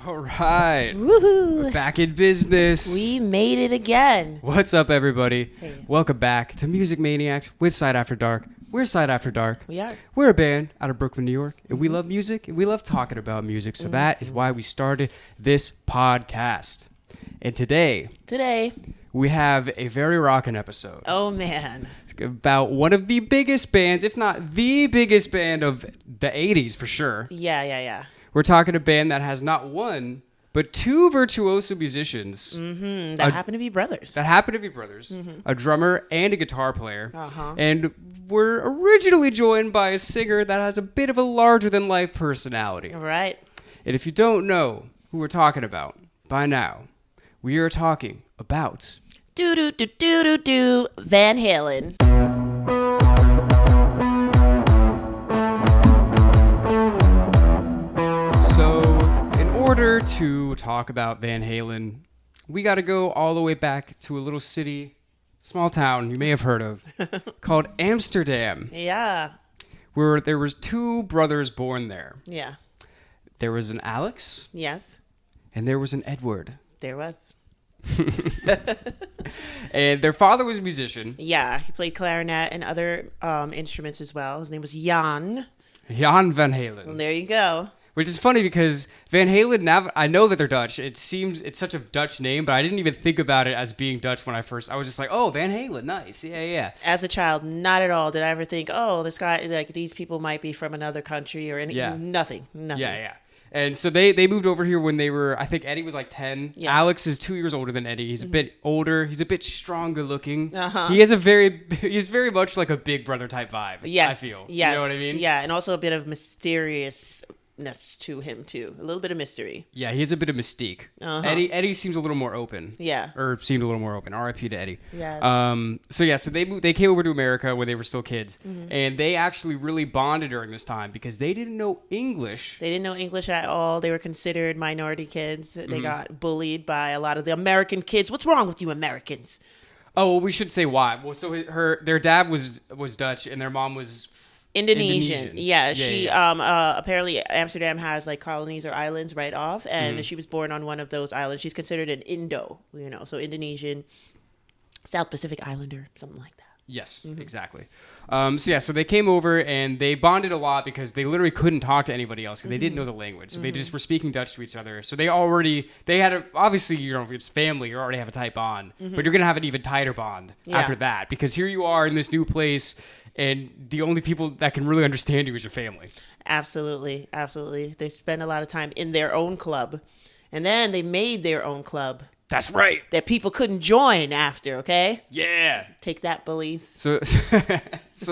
All right. Woohoo! We're back in business. We made it again. What's up, everybody? Hey. Welcome back to Music Maniacs with Side After Dark. We're Side After Dark. We are. We're a band out of Brooklyn, New York, and we love music, and we love talking about music. So that is why we started this podcast. And today, we have a very rockin' episode. Oh, man. It's about one of the biggest bands, if not the biggest band of the 80s for sure. Yeah. We're talking a band that has not one, but two virtuoso musicians. That happen to be brothers. A drummer and a guitar player. Uh-huh. And we're originally joined by a singer that has a bit of a larger-than-life personality. Right. And if you don't know who we're talking about by now, we are talking about... Van Halen. So, in order to talk about Van Halen, we got to go all the way back to a little city, small town you may have heard of, called Amsterdam, Yeah. where there was two brothers born there. Yeah. There was an Alex, Yes. and there was an Edward. There was. And their father was a musician, Yeah. He played clarinet and other instruments as well. His name was Jan. Jan Van And Halen. there you go. Which is funny because Van Halen, now I know that they're Dutch. It's such a Dutch name, but I didn't even think about it as being Dutch when I was just like, oh, Van Halen, nice. Yeah. As a child, not at all did I ever think, oh, this guy, like, these people might be from another country or anything. Yeah. Nothing. Yeah. And so they moved over here when they were, I think Eddie was like 10. Yes. Alex is 2 years older than Eddie. He's a bit older. He's a bit stronger looking. Uh-huh. He's very much like a big brother type vibe. Yes. I feel. Yes. You know what I mean? Yeah, and also a bit of mysteriousness to him too. A little bit of mystery. Yeah, he has a bit of mystique. Uh-huh. Eddie seems a little more open. Yeah. Or seemed a little more open. R.I.P. to Eddie. Yes. So they came over to America when they were still kids, Mm-hmm. and they actually really bonded during this time because they didn't know English. They didn't know English at all. They were considered minority kids. Mm-hmm. They got bullied by a lot of the American kids. What's wrong with you Americans? Oh, well, we should say why. Well, so their dad was Dutch and their mom was Indonesian. Yeah, she yeah. apparently Amsterdam has like colonies or islands right off, and she was born on one of those islands. She's considered an Indo, so Indonesian, South Pacific Islander, something like that. Yes, exactly. So they came over and they bonded a lot because they literally couldn't talk to anybody else because they didn't know the language. So they just were speaking Dutch to each other. So obviously, it's family. You already have a tight bond, but you're going to have an even tighter bond after that because here you are in this new place and the only people that can really understand you is your family. Absolutely. They spend a lot of time in their own club, and then they made their own club. That's right. That people couldn't join after, okay? Yeah. Take that, bullies. So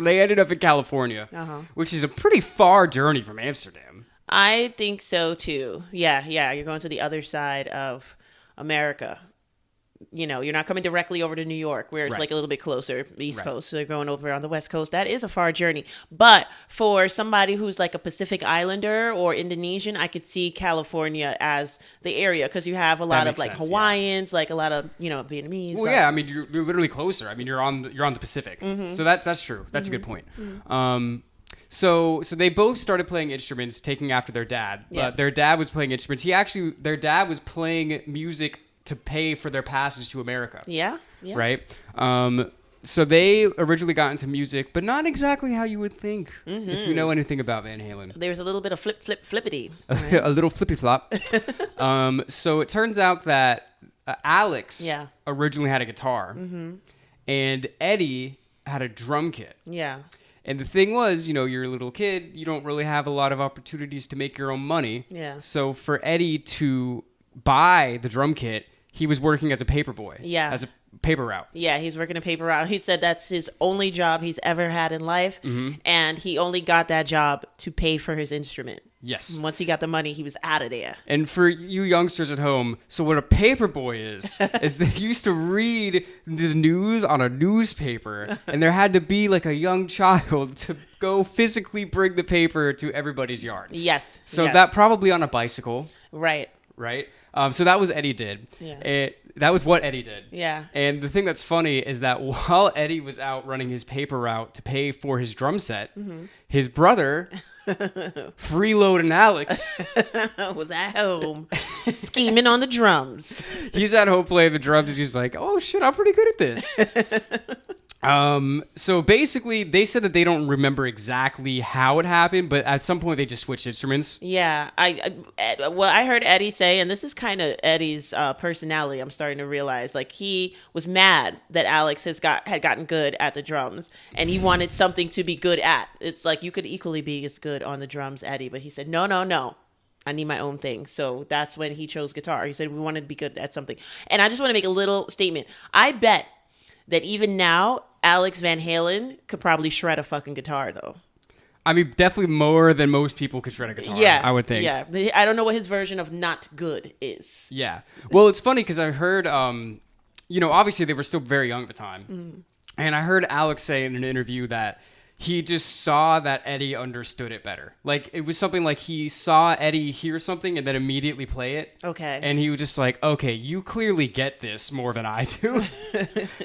they ended up in California, which is a pretty far journey from Amsterdam. I think so, too. Yeah. You're going to the other side of America. You're not coming directly over to New York, where it's like a little bit closer, East Coast. So you're going over on the West Coast. That is a far journey. But for somebody who's like a Pacific Islander or Indonesian, I could see California as the area because you have a lot of like Hawaiians, like a lot of Vietnamese. Well, yeah, I mean you're literally closer. I mean you're on the Pacific, so that's true. That's a good point. So they both started playing instruments, taking after their dad. But their dad was playing instruments. Their dad was playing music to pay for their passage to America. Yeah. Right? So they originally got into music, but not exactly how you would think if you know anything about Van Halen. There's a little bit of flippity. Right? A little flippy flop. So it turns out that Alex originally had a guitar, and Eddie had a drum kit. Yeah. And the thing was, you're a little kid, you don't really have a lot of opportunities to make your own money. Yeah. So for Eddie to buy the drum kit, he was working as a paper boy. Yeah. As a paper route. Yeah, he's working a paper route. He said that's his only job he's ever had in life. And he only got that job to pay for his instrument. Yes. And once he got the money, he was out of there. And for you youngsters at home, so what a paper boy is they used to read the news on a newspaper, and there had to be like a young child to go physically bring the paper to everybody's yard. Yes. So that probably on a bicycle. Right. So that was Eddie did. Yeah. That was what Eddie did. Yeah. And the thing that's funny is that while Eddie was out running his paper route to pay for his drum set, his brother, Freeload and Alex, was at home. Scheming on the drums. He's at home playing the drums, and he's like, "Oh shit, I'm pretty good at this." So basically, they said that they don't remember exactly how it happened, but at some point they just switched instruments. Yeah, I heard Eddie say, and this is kind of Eddie's personality. I'm starting to realize, like, he was mad that Alex had gotten good at the drums, and he wanted something to be good at. It's like you could equally be as good on the drums, Eddie, but he said, no. I need my own thing. So that's when he chose guitar. He said we wanted to be good at something. And I just want to make a little statement. I bet that even now, Alex Van Halen could probably shred a fucking guitar, though. I mean, definitely more than most people could shred a guitar. Yeah, I would think. Yeah, I don't know what his version of not good is. Yeah. Well, it's funny because I heard, obviously they were still very young at the time. And I heard Alex say in an interview that he just saw that Eddie understood it better. Like, it was something like he saw Eddie hear something and then immediately play it. Okay. And he was just like, okay, you clearly get this more than I do.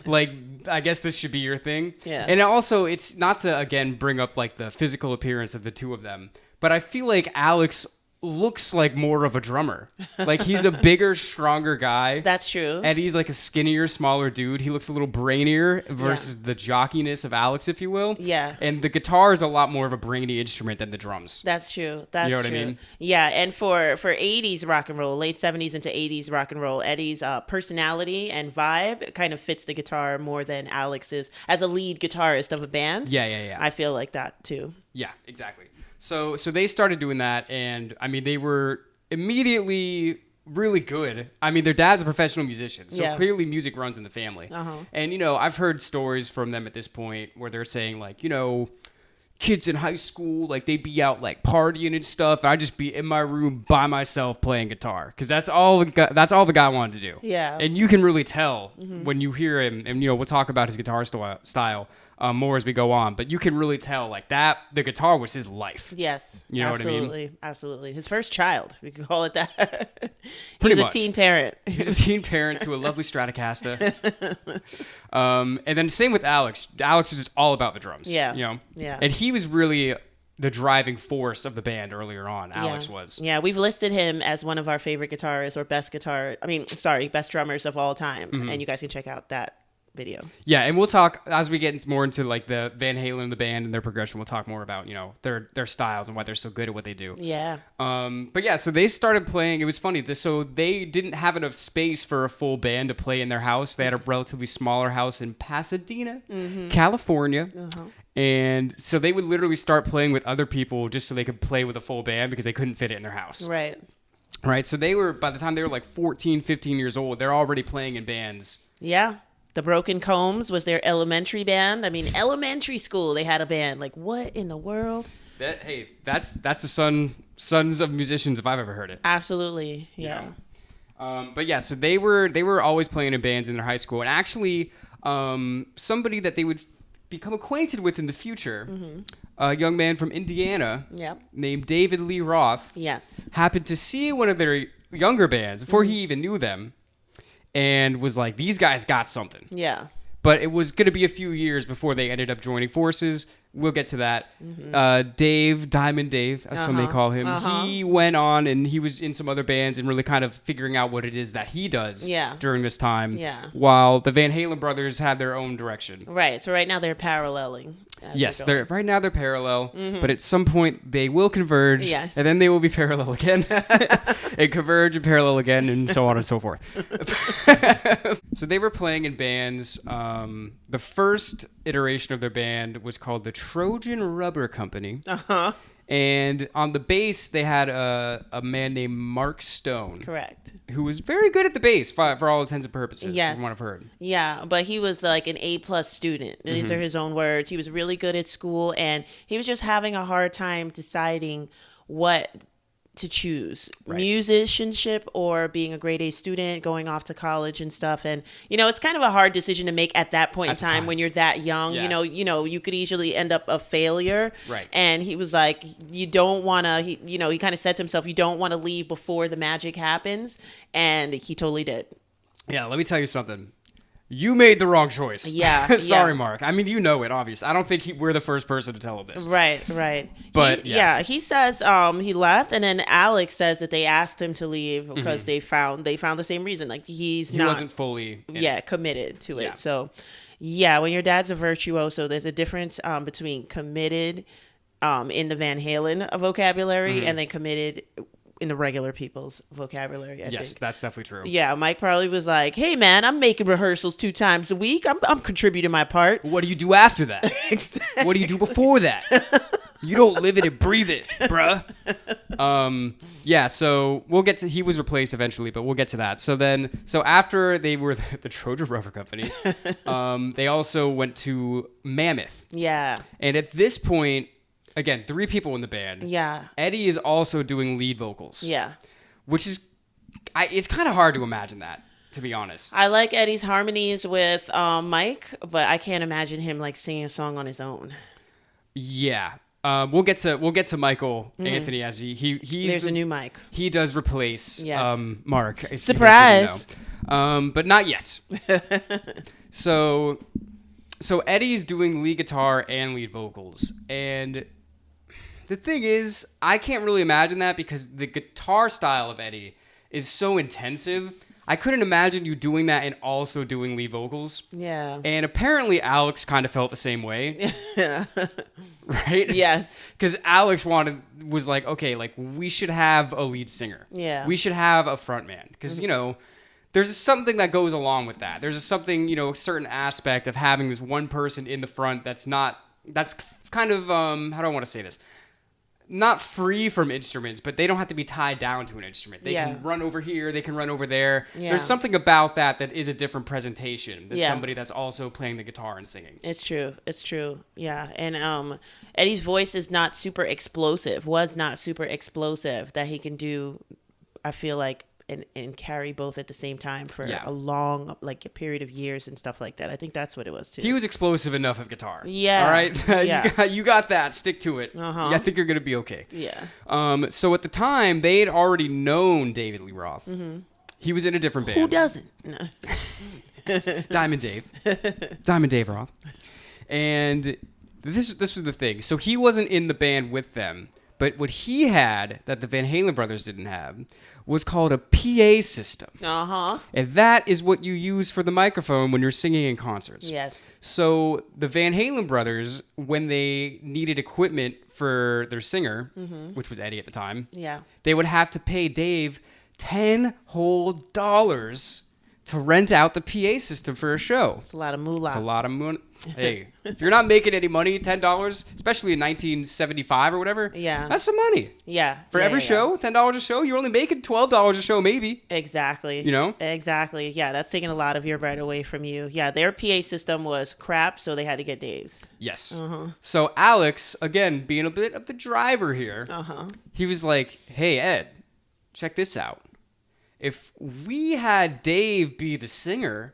Like, I guess this should be your thing. Yeah. And also, it's not to, again, bring up, like, the physical appearance of the two of them, but I feel like Alex looks like more of a drummer. Like, he's a bigger, stronger guy. That's true. Eddie's like a skinnier, smaller dude. He looks a little brainier versus the jockiness of Alex, if you will. Yeah. And the guitar is a lot more of a brainy instrument than the drums. That's true. That's you know what true. I mean? Yeah, and for 80s rock and roll, late 70s into 80s rock and roll, Eddie's personality and vibe kind of fits the guitar more than Alex's as a lead guitarist of a band. Yeah. I feel like that too. Yeah, exactly. So they started doing that, and I mean, they were immediately really good. I mean, their dad's a professional musician, so clearly music runs in the family. And, I've heard stories from them at this point where they're saying, like, kids in high school, like, they'd be out, like, partying and stuff, and I'd just be in my room by myself playing guitar, because that's all the guy wanted to do. Yeah. And you can really tell when you hear him, and, we'll talk about his guitar style more as we go on, but you can really tell, like, that the guitar was his life. Yes. You know absolutely, what I mean? Absolutely. His first child, we could call it that. Pretty He's much. a teen parent. He's a teen parent to a lovely Stratocaster. And then same with Alex. Alex was just all about the drums. Yeah. Yeah. And he was really the driving force of the band earlier on. Alex was. Yeah, we've listed him as one of our favorite guitarists or best drummers of all time. And you guys can check out that video. Yeah, and we'll talk as we get more into, like, the Van Halen, the band, and their progression. We'll talk more about, their styles and why they're so good at what they do. Yeah. But yeah, so they started playing. It was funny. So they didn't have enough space for a full band to play in their house. They had a relatively smaller house in Pasadena, California. And so they would literally start playing with other people just so they could play with a full band because they couldn't fit it in their house. Right. So they were, by the time they were like 14, 15 years old, they're already playing in bands. Yeah. The Broken Combs was their elementary band. I mean, elementary school, they had a band. Like, what in the world? That's the sons of musicians if I've ever heard it. Absolutely, yeah. But yeah, so they were always playing in bands in their high school, and actually, somebody that they would become acquainted with in the future, a young man from Indiana, named David Lee Roth, happened to see one of their younger bands before he even knew them. And was like, these guys got something. Yeah. But it was going to be a few years before they ended up joining forces. We'll get to that. Diamond Dave, as some may call him, he went on and he was in some other bands and really kind of figuring out what it is that he does during this time. Yeah. While the Van Halen brothers had their own direction. Right. So right now they're paralleling. Yes, right now they're parallel, but at some point they will converge, and then they will be parallel again, and converge and parallel again, and so on and so forth. So they were playing in bands. The first iteration of their band was called the Trojan Rubber Company. And on the bass, they had a man named Mark Stone. Correct. Who was very good at the bass for all intents and purposes, from what I've heard. Yeah, but he was like an A+ student. These are his own words. He was really good at school, and he was just having a hard time deciding what to choose, musicianship or being a grade A student, going off to college and stuff. And, it's kind of a hard decision to make at that point in time when you're that young. Yeah. You could easily end up a failure. Right. And he was like, you don't want to, he kind of said to himself, you don't want to leave before the magic happens. And he totally did. Yeah, let me tell you something. you made the wrong choice. Yeah. Sorry, Mark. I mean, you know it, obviously. I don't think we're the first person to tell him this. Right. But he says he left, and then Alex says that they asked him to leave because they found the same reason. Like he wasn't fully committed to it. Yeah. So when your dad's a virtuoso, there's a difference between committed in the Van Halen vocabulary and then committed in the regular people's vocabulary. I think. That's definitely true. Yeah, Mike probably was like, "Hey, man, I'm making rehearsals 2 times a week. I'm contributing my part." What do you do after that? Exactly. What do you do before that? You don't live it and breathe it, bruh. So we'll get to, he was replaced eventually, but we'll get to that. So after they were the Trojan Rubber Company, they also went to Mammoth. Yeah. And at this point, again, 3 people in the band. Yeah. Eddie is also doing lead vocals. Yeah. Which is, it's kind of hard to imagine that, to be honest. I like Eddie's harmonies with Mike, but I can't imagine him like singing a song on his own. Yeah. We'll get to Michael Anthony as he's there's a new Mike. He does replace Mark. Surprise. But not yet. So Eddie's doing lead guitar and lead vocals, and the thing is, I can't really imagine that because the guitar style of Eddie is so intensive. I couldn't imagine you doing that and also doing lead vocals. Yeah. And apparently Alex kind of felt the same way. Yeah. Right? Yes. Because Alex was like, okay, like we should have a lead singer. Yeah. We should have a front man. Because, there's something that goes along with that. There's something, a certain aspect of having this one person in the front that's kind of, how do I want to say this? Not free from instruments, but they don't have to be tied down to an instrument. They can run over here, they can run over there. Yeah. There's something about that is a different presentation than somebody that's also playing the guitar and singing. It's true. Yeah. And Eddie's voice is not super explosive, that he can do, I feel like, and carry both at the same time for a long, like, a period of years and stuff like that. I think that's what it was too. He was explosive enough of guitar. Yeah. All right. Yeah. you got that. Stick to it. Uh-huh. Yeah, I think you're gonna be okay. Yeah. So at the time, they had already known David Lee Roth. Mm-hmm. He was in a different band. Who doesn't? No. Diamond Dave Roth. And this was the thing. So he wasn't in the band with them, but what he had that the Van Halen brothers didn't have was called a PA system. Uh-huh. And that is what you use for the microphone when you're singing in concerts. Yes. So the Van Halen brothers, when they needed equipment for their singer, which was Eddie at the time, they would have to pay Dave $10 whole to rent out the PA system for a show. It's a lot of moolah. It's a lot of money. Hey, if you're not making any money, $10, especially in 1975 or whatever, that's some money. Yeah. For every show, $10 a show, you're only making $12 a show maybe. Exactly. Exactly. Yeah, that's taking a lot of your bread away from you. Yeah, their PA system was crap, so they had to get Dave's. Yes. So Alex, again, being a bit of the driver here, he was like, hey, Ed, check this out. If we had Dave be the singer,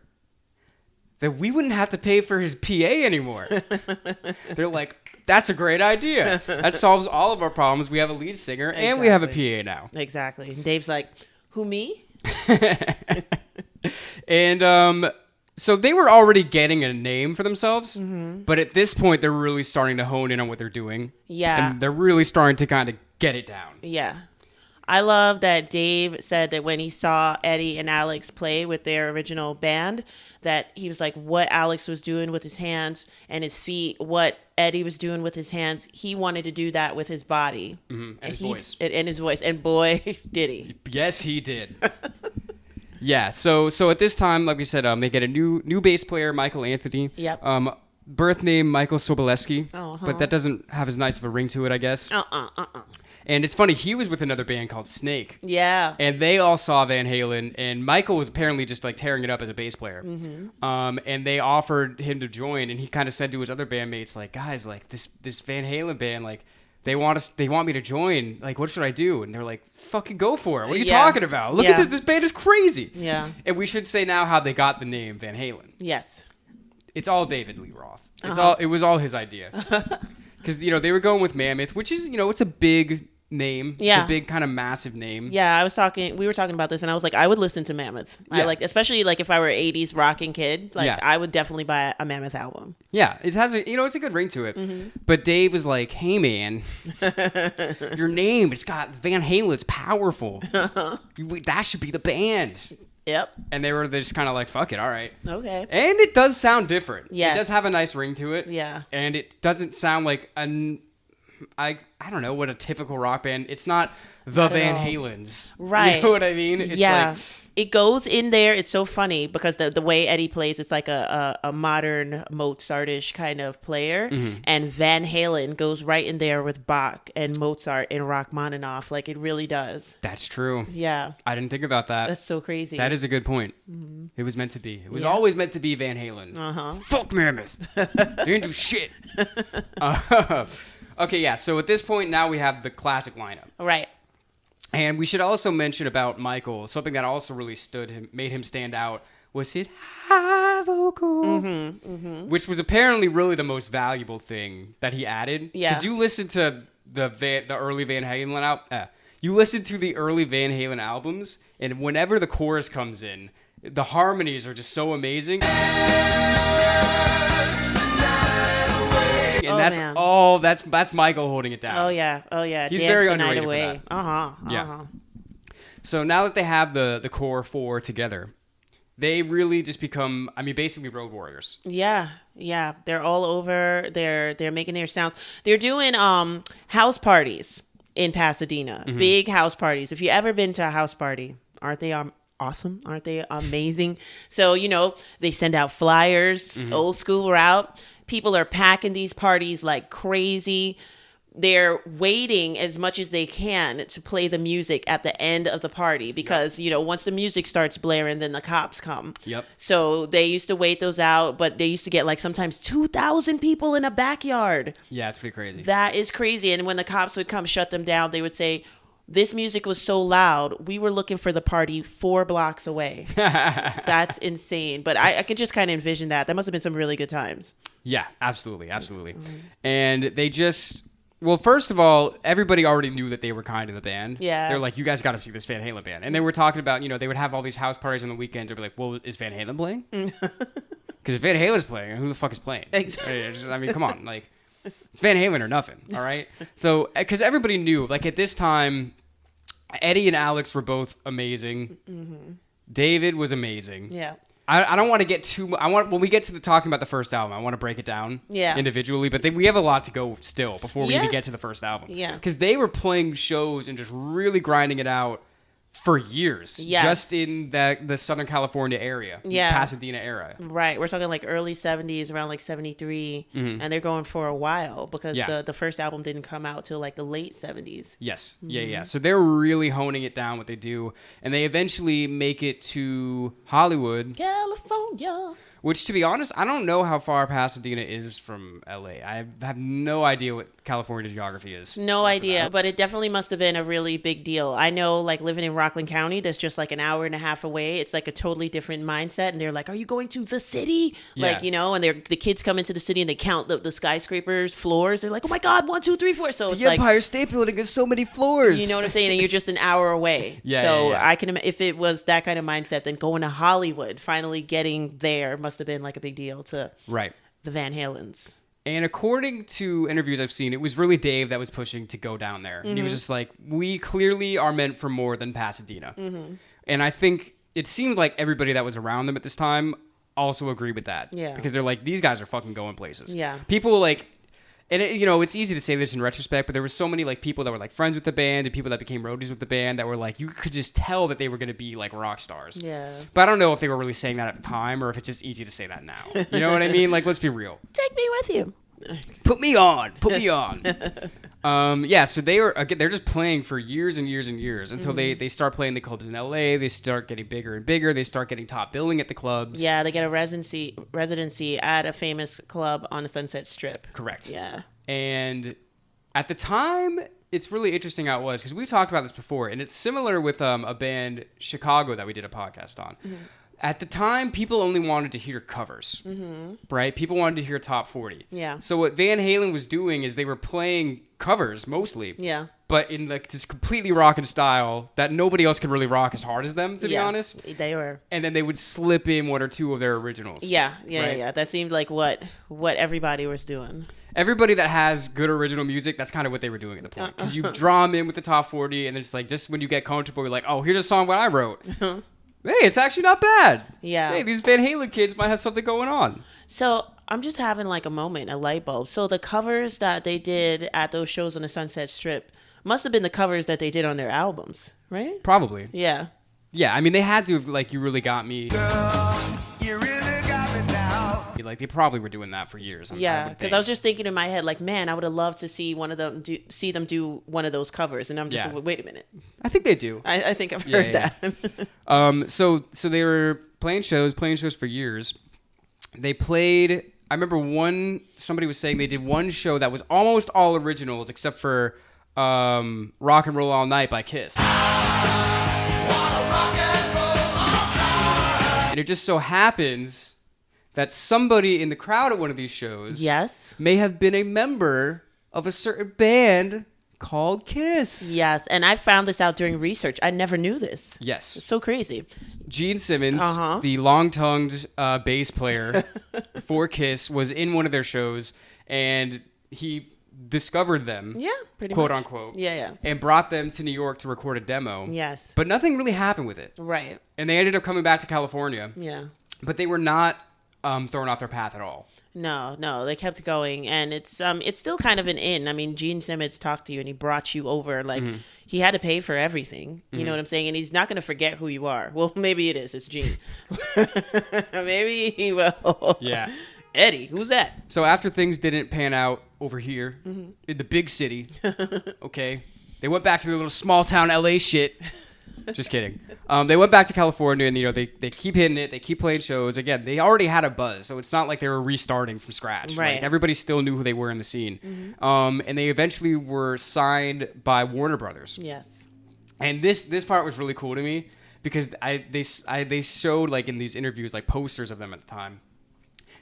then we wouldn't have to pay for his PA anymore. They're like, that's a great idea. That solves all of our problems. We have a lead singer and we have a PA now. Exactly. And Dave's like, who, me? And so they were already getting a name for themselves, but at this point, they're really starting to hone in on what they're doing. Yeah. And they're really starting to kind of get it down. Yeah. I love that Dave said that when he saw Eddie and Alex play with their original band, that he was like, what Alex was doing with his hands and his feet, what Eddie was doing with his hands, he wanted to do that with his body. And his voice. And his voice. And boy, did he. Yes, he did. Yeah, so at this time, like we said, they get a new bass player, Michael Anthony. Yep. Birth name, Michael Soboleski. But that doesn't have as nice of a ring to it, I guess. And it's funny, he was with another band called Snake. Yeah. And they all saw Van Halen, and Michael was apparently just like tearing it up as a bass player. And they offered him to join, and he kind of said to his other bandmates, like, guys, like this Van Halen band, like they want me to join. Like, what should I do? And they're like, fucking go for it. What are you talking about? Look at this. This band is crazy. Yeah. And we should say now how they got the name Van Halen. Yes. It's all David Lee Roth. It was all his idea. Because, they were going with Mammoth, which is, it's a big name. Yeah. It's a big kind of massive name. Yeah, we were talking about this, and I was like, I would listen to Mammoth. Yeah. I like, especially like if I were an 80s rocking kid, like Yeah. I would definitely buy a Mammoth album. Yeah, it has it's a good ring to it. Mm-hmm. But Dave was like, "Hey man, your name, it's got Van Halen, it's powerful. That should be the band." Yep. And they were just kind of like, "Fuck it, all right." Okay. And it does sound different. Yes. It does have a nice ring to it. Yeah. And it doesn't sound like I don't know what a typical rock band. It's not the Not at Van all. Halens. Right. You know what I mean? It's yeah. like, It goes in there. It's so funny because the way Eddie plays, it's like a modern Mozart-ish kind of player. Mm-hmm. And Van Halen goes right in there with Bach and Mozart and Rachmaninoff. Like, it really does. that's true. Yeah. I didn't think about that. That's so crazy. That is a good point. It was meant to be. It was Yeah. always meant to be Van Halen. Uh-huh. Fuck Mammoth. They didn't do shit. Okay, yeah. So at this point now we have the classic lineup. Right. And we should also mention about Michael, something that also really made him stand out was his high vocal, which was apparently really the most valuable thing that he added. Yeah. Because you listen to the early Van Halen you listen to the early Van Halen albums, and whenever the chorus comes in, the harmonies are just so amazing. And that's Michael holding it down. Oh yeah. He's Dance very the Night underrated for away. that. Yeah. So now that they have the core four together, they really just become, basically road warriors. Yeah. They're all over. They're making their sounds. They're doing house parties in Pasadena. Big house parties. If you ever been to a house party, aren't they awesome? Aren't they amazing? So, they send out flyers, old school route. People are packing these parties like crazy. They're waiting as much as they can to play the music at the end of the party because, once the music starts blaring, then the cops come. Yep. So they used to wait those out, but they used to get like sometimes 2,000 people in a backyard. Yeah, it's pretty crazy. That is crazy. And when the cops would come shut them down, they would say, this music was so loud, we were looking for the party 4 blocks away. That's insane. But I could just kind of envision that. That must have been some really good times. Yeah, absolutely. And they just... Well, first of all, everybody already knew that they were kind of the band. Yeah. They're like, you guys got to see this Van Halen band. And they were talking about, they would have all these house parties on the weekends. They'd be like, well, is Van Halen playing? Because if Van Halen's playing, who the fuck is playing? Exactly. Come on. Like, it's Van Halen or nothing, all right? So, because everybody knew, like, at this time, Eddie and Alex were both amazing. David was amazing. Yeah. I don't want to get too. When we get to talking about the first album, I want to break it down individually. But we have a lot to go still before we even get to the first album. Yeah, because they were playing shows and just really grinding it out for years. Just in the Southern California area, Pasadena era. Right, we're talking like early 70s, around like 73, and they're going for a while because the first album didn't come out till like the late 70s. Yes, yeah. So they're really honing it down what they do, and they eventually make it to Hollywood, California. Which, to be honest, I don't know how far Pasadena is from LA. I have no idea what California geography is. No idea, but it definitely must have been a really big deal. I know, like, living in Rockland County, that's just like an hour and a half away. It's like a totally different mindset. And they're like, are you going to the city? Yeah. Like, and the kids come into the city and they count the skyscrapers, floors. They're like, oh my God, 1, 2, 3, 4. So it's the Empire State Building has so many floors. You know what I'm saying? And you're just an hour away. So I can imagine if it was that kind of mindset, then going to Hollywood, finally getting there must have been like a big deal to the Van Halens. And according to interviews I've seen, it was really Dave that was pushing to go down there. And he was just like, we clearly are meant for more than Pasadena. And I think it seems like everybody that was around them at this time also agreed with that. Yeah. Because they're like, these guys are fucking going places. Yeah. People like... And it's easy to say this in retrospect, but there were so many like people that were like friends with the band and people that became roadies with the band that were like, you could just tell that they were going to be like rock stars. Yeah. But I don't know if they were really saying that at the time or if it's just easy to say that now. You know what I mean? Like, let's be real. Take me with you. Put me on. So they're just playing for years and years and years until they start playing the clubs in LA. They start getting bigger and bigger. They start getting top billing at the clubs. Yeah, they get a residency at a famous club on the Sunset Strip. Correct. Yeah. And at the time, it's really interesting how it was because we've talked about this before, and it's similar with a band Chicago that we did a podcast on. At the time, people only wanted to hear covers, right? People wanted to hear top 40. Yeah. So what Van Halen was doing is they were playing covers mostly. Yeah. But in like this completely rockin' style that nobody else could really rock as hard as them, to be honest. They were. And then they would slip in one or two of their originals. Yeah. Right? That seemed like what everybody was doing. Everybody that has good original music, that's kind of what they were doing at the point. Because you draw them in with the top 40, and it's like, just when you get comfortable, you're like, oh, here's a song that I wrote. Hey, it's actually not bad. Yeah. Hey, these Van Halen kids might have something going on. So I'm just having like a moment, a light bulb. So the covers that they did at those shows on the Sunset Strip must have been the covers that they did on their albums, right? Probably. Yeah. Yeah, I mean, they had to have, like, You Really Got Me. Girl, you really got me now. Like, they probably were doing that for years. Yeah, because I was just thinking in my head, like, man, I would have loved to see them do one of those covers. And I'm just, wait a minute. I think they do. I think I've heard that. So they were playing shows for years. They played, I remember somebody was saying they did one show that was almost all originals except for Rock and Roll All Night by Kiss. And it just so happens that somebody in the crowd at one of these shows may have been a member of a certain band called Kiss. Yes, and I found this out during research. I never knew this. Yes. It's so crazy. Gene Simmons, the long-tongued bass player for Kiss, was in one of their shows, and he discovered them, pretty quote much. unquote, Yeah. and brought them to New York to record a demo. Yes. But nothing really happened with it. Right. And they ended up coming back to California. Yeah. But they were not thrown off their path at all. No, they kept going, and it's still kind of an in. I mean, Gene Simmons talked to you, and he brought you over. Like, he had to pay for everything. You know what I'm saying? And he's not going to forget who you are. Well, maybe it is. It's Gene. Maybe he will. Yeah. Eddie, who's that? So after things didn't pan out over here in the big city, okay, they went back to their little small town LA shit. Just kidding. They went back to California, and they keep hitting it. They keep playing shows. Again, they already had a buzz, so it's not like they were restarting from scratch. Right. Like, everybody still knew who they were in the scene. And they eventually were signed by Warner Brothers. Yes. And this part was really cool to me because they showed, like, in these interviews, like, posters of them at the time.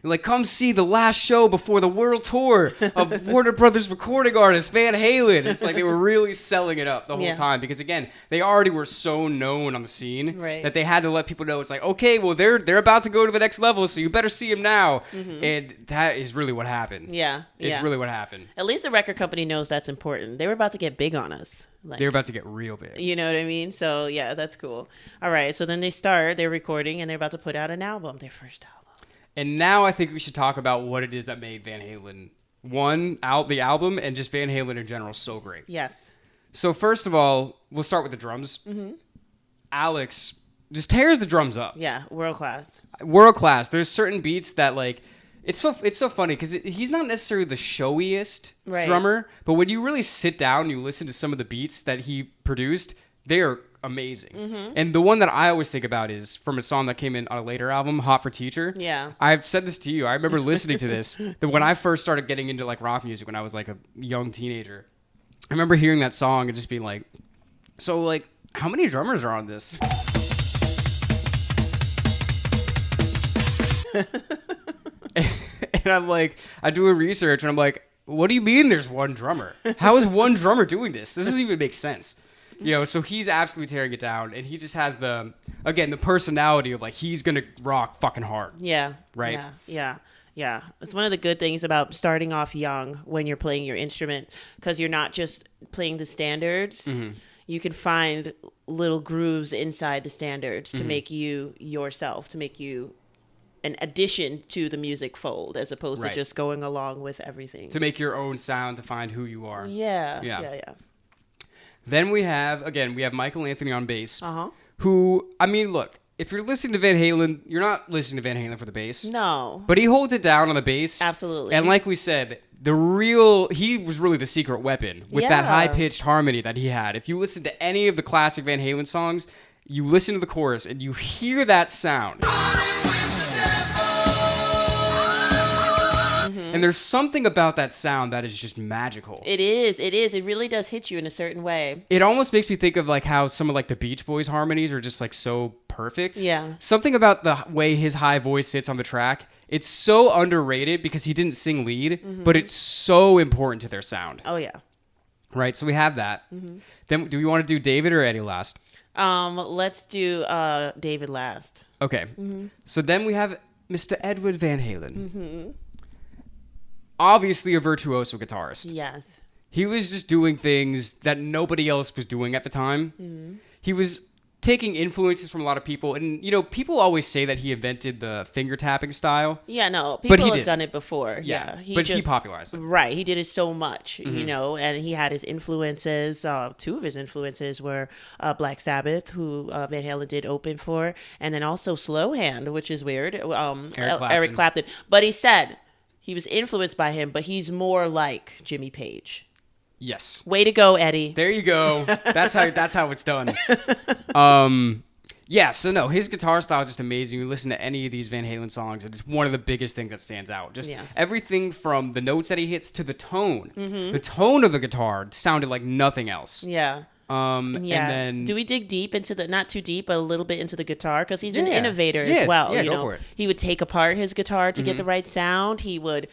Like, come see the last show before the world tour of Warner Brothers recording artist Van Halen. It's like they were really selling it up the whole time because, again, they already were so known on the scene that they had to let people know. It's like, okay, well, they're about to go to the next level, so you better see them now. And that is really what happened. Yeah. It's really what happened. At least the record company knows that's important. They were about to get big on us. Like, They're about to get real big. You know what I mean? So, yeah, that's cool. All right, so then they're recording, and they're about to put out an album, their first album. And now I think we should talk about what it is that made Van Halen, the album, and just Van Halen in general so great. Yes. So first of all, we'll start with the drums. Alex just tears the drums up. Yeah, world class. World class. There's certain beats that, like, it's so funny because he's not necessarily the showiest drummer, but when you really sit down and you listen to some of the beats that he produced, they are amazing. And the one that I always think about is from a song that came in on a later album, Hot for Teacher. Yeah. I've said this to you. I remember listening to this that when I first started getting into, like, rock music when I was, like, a young teenager. I remember hearing that song and just being like, so, like, how many drummers are on this? And I'm like, I do a research and I'm like, what do you mean there's one drummer? How is one drummer doing this? This doesn't even make sense. You know, so he's absolutely tearing it down, and he just has the personality of, like, he's gonna rock fucking hard. Yeah. Right? Yeah. It's one of the good things about starting off young when you're playing your instrument, because you're not just playing the standards. You can find little grooves inside the standards to make you yourself, to make you an addition to the music fold, as opposed to just going along with everything. To make your own sound, to find who you are. Yeah. Then we have Michael Anthony on bass, who, I mean, look, if you're listening to Van Halen, you're not listening to Van Halen for the bass. No. But he holds it down on the bass. Absolutely. And like we said, he was really the secret weapon with that high-pitched harmony that he had. If you listen to any of the classic Van Halen songs, you listen to the chorus and you hear that sound. And there's something about that sound that is just magical. It is. It really does hit you in a certain way. It almost makes me think of, like, how some of, like, the Beach Boys harmonies are just, like, so perfect. Yeah. Something about the way his high voice sits on the track, it's so underrated because he didn't sing lead, but it's so important to their sound. Oh yeah. Right, so we have that. Then do we want to do David or Eddie last? Let's do David last. Okay. So then we have Mr. Edward Van Halen. Obviously a virtuoso guitarist. Yes. He was just doing things that nobody else was doing at the time. He was taking influences from a lot of people. And, you know, people always say that he invented the finger tapping style. Yeah, no, But he people have did. done it before. Yeah. He popularized it. Right. He did it so much, you know, and he had his influences. Two of his influences were Black Sabbath, who Van Halen did open for, and then also Slow Hand, which is weird. Eric Clapton. But he said he was influenced by him, but he's more like Jimmy Page. Yes. Way to go, Eddie. There you go. That's how it's done. Yeah, so no, his guitar style is just amazing. You listen to any of these Van Halen songs, and it's one of the biggest things that stands out. Just everything from the notes that he hits to the tone. The tone of the guitar sounded like nothing else. Yeah. And then do we dig deep into the, not too deep, but a little bit into the guitar? Because he's an innovator as well. Yeah, you go know, for it. he would take apart his guitar to get the right sound. He would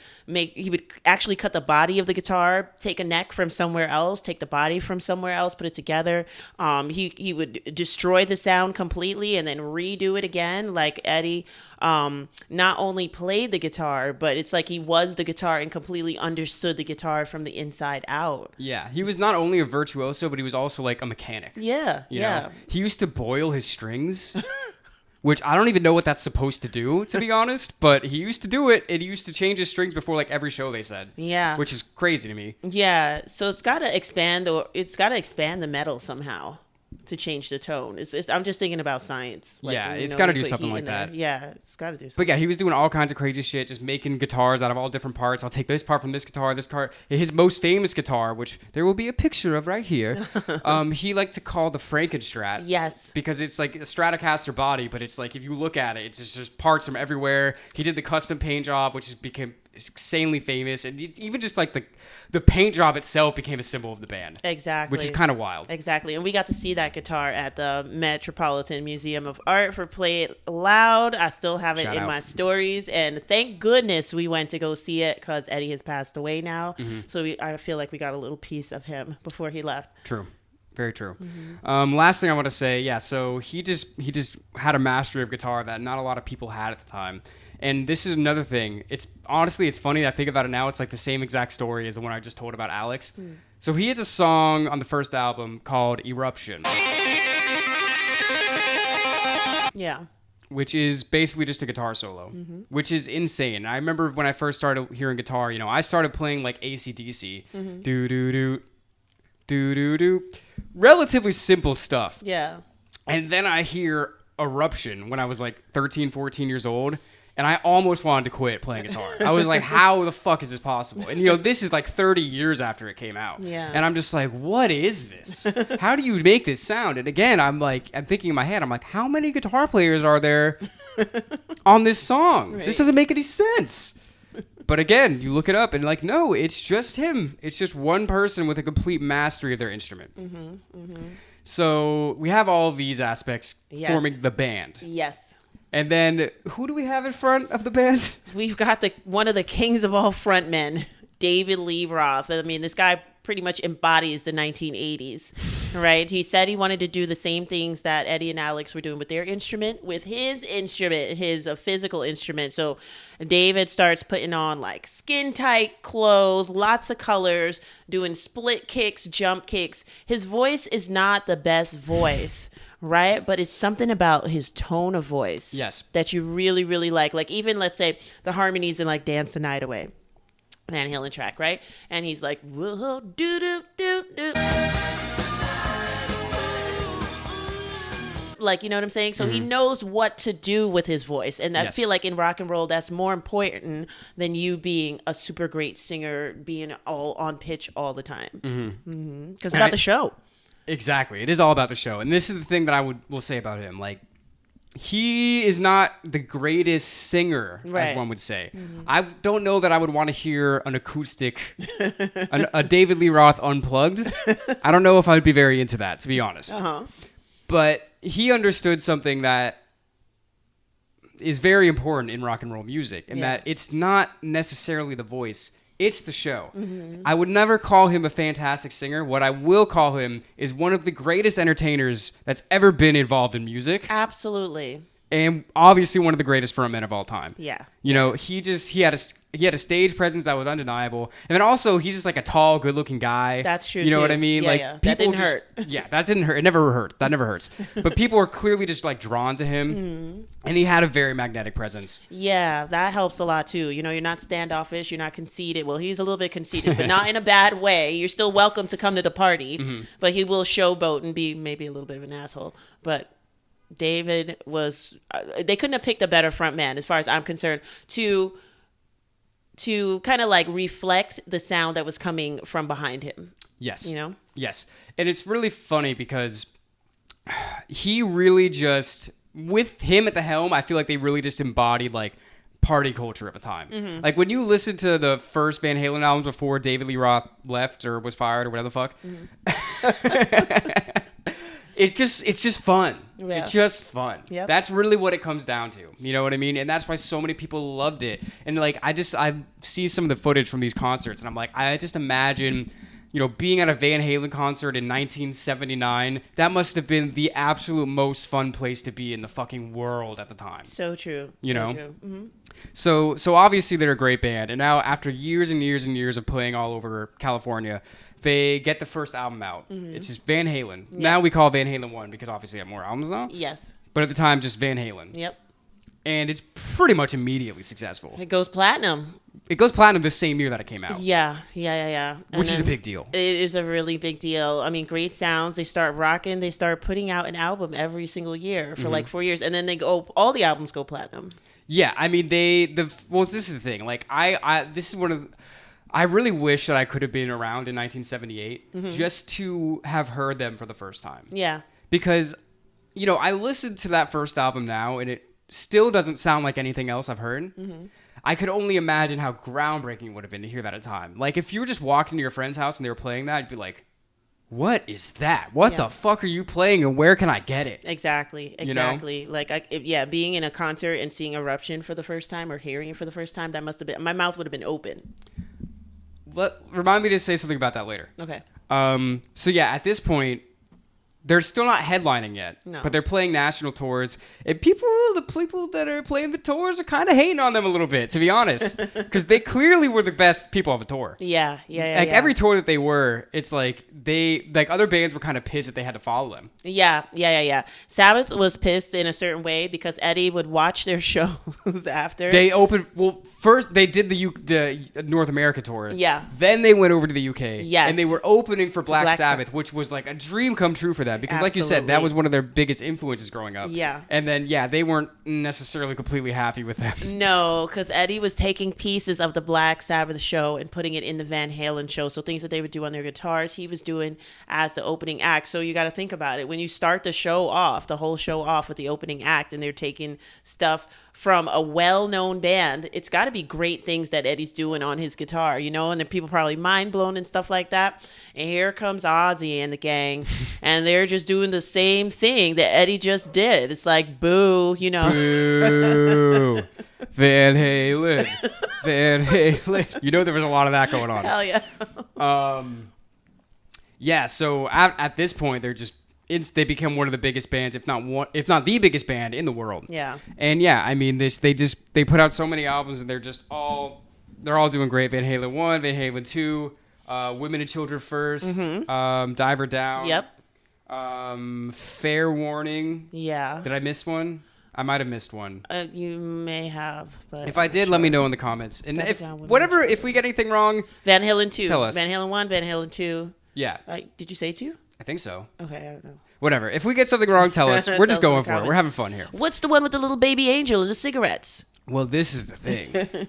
actually cut the body of the guitar, take a neck from somewhere else, take the body from somewhere else, put it together. He would destroy the sound completely and then redo it again. Like Eddie not only played the guitar, but it's like he was the guitar and completely understood the guitar from the inside out. Yeah, he was not only a virtuoso, but he was also like a mechanic. Yeah, You know? He used to boil his strings, which I don't even know what that's supposed to do, to be honest. But he used to do it, and he used to change his strings before like every show, they said. Yeah. Which is crazy to me. Yeah, so it's got to expand, or it's got to expand the metal somehow to change the tone. I'm just thinking about science. Like, Yeah, you it's know, got to we do put something heat like in there. that. Yeah, it's got to do But something. yeah, he was doing all kinds of crazy shit, just making guitars out of all different parts. I'll take this part from this guitar, this part. His most famous guitar, which there will be a picture of right here, he liked to call the Frankenstrat. Yes. Because it's like a Stratocaster body, but it's like, if you look at it, it's just parts from everywhere. He did the custom paint job, which became insanely famous. And even just like the paint job itself became a symbol of the band. Exactly. Which is kind of wild. Exactly. And we got to see that guitar at the Metropolitan Museum of Art for Play It Loud. I still have it Shout in out. my stories. And thank goodness we went to go see it because Eddie has passed away now. So I feel like we got a little piece of him before he left. True. Very true. Last thing I want to say, yeah, so he just had a mastery of guitar that not a lot of people had at the time. And this is another thing. It's honestly, it's funny that I think about it now. It's like the same exact story as the one I just told about Alex. So he had a song on the first album called Eruption, Yeah. which is basically just a guitar solo, which is insane. I remember when I first started hearing guitar, you know, I started playing like AC/DC, do-do-do, do-do-do, relatively simple stuff. Yeah. And then I hear Eruption when I was like 13, 14 years old. And I almost wanted to quit playing guitar. I was like, how the fuck is this possible? And, you know, this is like 30 years after it came out. Yeah. And I'm just like, what is this? How do you make this sound? And again, I'm thinking in my head, I'm like, how many guitar players are there on this song? Right. This doesn't make any sense. But again, you look it up and like, no, it's just him. It's just one person with a complete mastery of their instrument. So we have all of these aspects forming the band. Yes. And then, who do we have in front of the band? We've got one of the kings of all frontmen, David Lee Roth. I mean, this guy pretty much embodies the 1980s, right? He said he wanted to do the same things that Eddie and Alex were doing with their instrument, with his instrument, his physical instrument. So David starts putting on like skin tight clothes, lots of colors, doing split kicks, jump kicks. His voice is not the best voice. Right? But it's something about his tone of voice that you really, really like. Like even, let's say, the harmonies in like Dance the Night Away, Van Halen track, right? And he's like, whoa, do-do-do-do. Like, you know what I'm saying? So he knows what to do with his voice. And I feel like in rock and roll, that's more important than you being a super great singer, being all on pitch all the time. Because it's about the show. Exactly. It is all about the show. And this is the thing that I will say about him. Like, he is not the greatest singer, as one would say. I don't know that I would want to hear an acoustic, a David Lee Roth unplugged. I don't know if I would be very into that, to be honest. But But he understood something that is very important in rock and roll music, and that it's not necessarily the voice, it's the show. I would never call him a fantastic singer. What I will call him is one of the greatest entertainers that's ever been involved in music. Absolutely. And obviously one of the greatest frontmen of all time. Yeah. You know, he had a stage presence that was undeniable. And then also he's just like a tall, good-looking guy. That's true. You know too. what I mean? Yeah, like yeah. people That didn't just, hurt. Yeah, that didn't hurt. It never hurt. That never hurts. But people are clearly just like drawn to him. And he had a very magnetic presence. Yeah, that helps a lot too. You know, you're not standoffish, you're not conceited. Well, he's a little bit conceited, but not in a bad way. You're still welcome to come to the party, but he will showboat and be maybe a little bit of an asshole. But David was, they couldn't have picked a better front man as far as I'm concerned to kind of like reflect the sound that was coming from behind him. Yes. You know? Yes. And it's really funny because he really just, with him at the helm, I feel like they really just embodied like party culture at the time. Like when you listen to the first Van Halen albums before David Lee Roth left or was fired or whatever the fuck. It's just fun. Yeah. It's just fun. Yep. That's really what it comes down to. You know what I mean? And that's why so many people loved it. And like I see some of the footage from these concerts and I'm like, I just imagine, you know, being at a Van Halen concert in 1979, that must have been the absolute most fun place to be in the fucking world at the time. So true. You know? True. Mm-hmm. So obviously they're a great band. And now after years and years and years of playing all over California, they get the first album out. It's just Van Halen. Yeah. Now we call Van Halen 1 because obviously they have more albums now. Yes. But at the time, just Van Halen. Yep. And it's pretty much immediately successful. It goes platinum. It goes platinum the same year that it came out. Yeah. Which is a big deal. It is a really big deal. I mean, great sounds. They start rocking. They start putting out an album every single year for like 4 years. And then all the albums go platinum. Yeah, I mean, well, this is the thing. Like, this is one of I really wish that I could have been around in 1978 just to have heard them for the first time. Yeah. Because, you know, I listened to that first album now, and it still doesn't sound like anything else I've heard. I could only imagine how groundbreaking it would have been to hear that at a time. Like, if you were just walking to your friend's house and they were playing that, you'd be like, what is that? What the fuck are you playing, and where can I get it? Exactly. You know? Like, being in a concert and seeing Eruption for the first time or hearing it for the first time, that must have been, my mouth would have been open. Remind me to say something about that later. Okay. So yeah, at this point, they're still not headlining yet, No. but they're playing national tours. And the people that are playing the tours are kind of hating on them a little bit, to be honest, because they clearly were the best people of the tour. Yeah. Like every tour that they were, it's like other bands were kind of pissed that they had to follow them. Yeah. Sabbath was pissed in a certain way because Eddie would watch their shows after. They opened, first they did the North America tour. Yeah. Then they went over to the UK. Yes. And they were opening for Black Sabbath. Sabbath, which was like a dream come true for them. Because like you said, that Absolutely. was one of their biggest influences growing up. Yeah. And then, they weren't necessarily completely happy with them. No, because Eddie was taking pieces of the Black Sabbath show and putting it in the Van Halen show. So things that they would do on their guitars, he was doing as the opening act. So you got to think about it. When you start the whole show off with the opening act, and they're taking stuff from a well-known band, it's got to be great things that Eddie's doing on his guitar, you know, and then people probably mind blown and stuff like that. And here comes Ozzy and the gang, and they're just doing the same thing that Eddie just did. It's like, boo, you know. Boo. Van Halen. Van Halen. You know there was a lot of that going on. Hell yeah. Yeah, so at this point, they become one of the biggest bands, if not the biggest band in the world. Yeah. And yeah, I mean, they put out so many albums, and they're all doing great. Van Halen 1, Van Halen 2, Women and Children First, Diver Down. Yep. Fair Warning. Yeah. Did I miss one? I might have missed one. You may have, but If I did, let me know in the comments. And Diver if we get anything wrong, Van Halen 2. Tell us. Van Halen 1, Van Halen 2. yeah, Did you say 2? I think so. Okay, I don't know. Whatever. If we get something wrong, tell us. We're just Tell going us in the for it. comments. We're having fun here. What's the one with the little baby angel and the cigarettes? Well, this is the thing.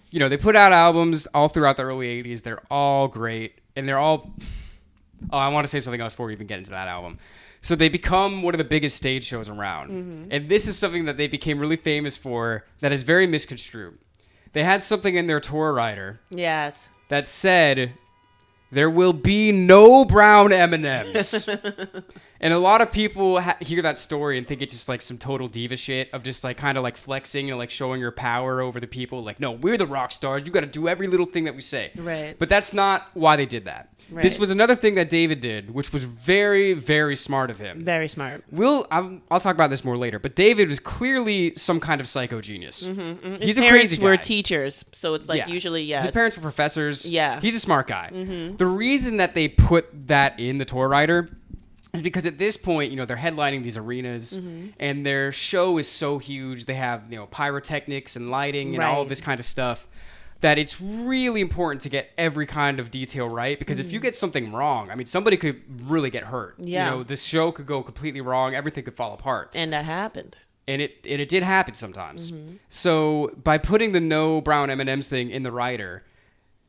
You know, they put out albums all throughout the early 80s. They're all great. And they're all... Oh, I want to say something else before we even get into that album. So they become one of the biggest stage shows around. And this is something that they became really famous for that is very misconstrued. They had something in their tour rider Yes. that said, there will be no brown M&Ms. And a lot of people hear that story and think it's just like some total diva shit of just like kind of like flexing and like showing your power over the people. Like, no, we're the rock stars. You got to do every little thing that we say. Right. But that's not why they did that. Right. This was another thing that David did, which was very, very smart of him. Very smart. I'll talk about this more later, but David was clearly some kind of psycho genius. He's a crazy guy. His parents were teachers, so it's like usually, yeah. His parents were professors. Yeah. He's a smart guy. The reason that they put that in the tour rider is because at this point, you know, they're headlining these arenas and their show is so huge. They have, you know, pyrotechnics and lighting and all of this kind of stuff. That it's really important to get every kind of detail right, because if you get something wrong, I mean, somebody could really get hurt. Yeah. You know, this show could go completely wrong. Everything could fall apart. And that happened. And it did happen sometimes. So by putting the no brown M&Ms thing in the rider,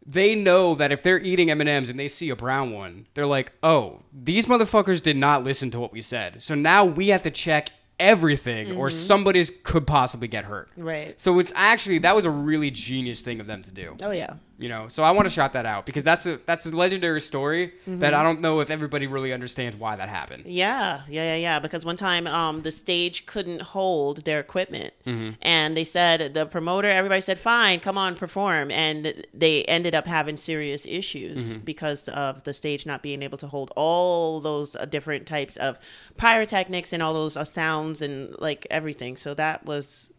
they know that if they're eating M&Ms and they see a brown one, they're like, oh, these motherfuckers did not listen to what we said. So now we have to check everything or somebody could possibly get hurt. Right. So it's actually, that was a really genius thing of them to do. Oh, yeah. You know, so I want to shout that out because that's a legendary story that I don't know if everybody really understands why that happened. Yeah. Because one time the stage couldn't hold their equipment. And they said, the promoter, everybody said, fine, come on, perform. And they ended up having serious issues because of the stage not being able to hold all those different types of pyrotechnics and all those sounds and like everything. So that was,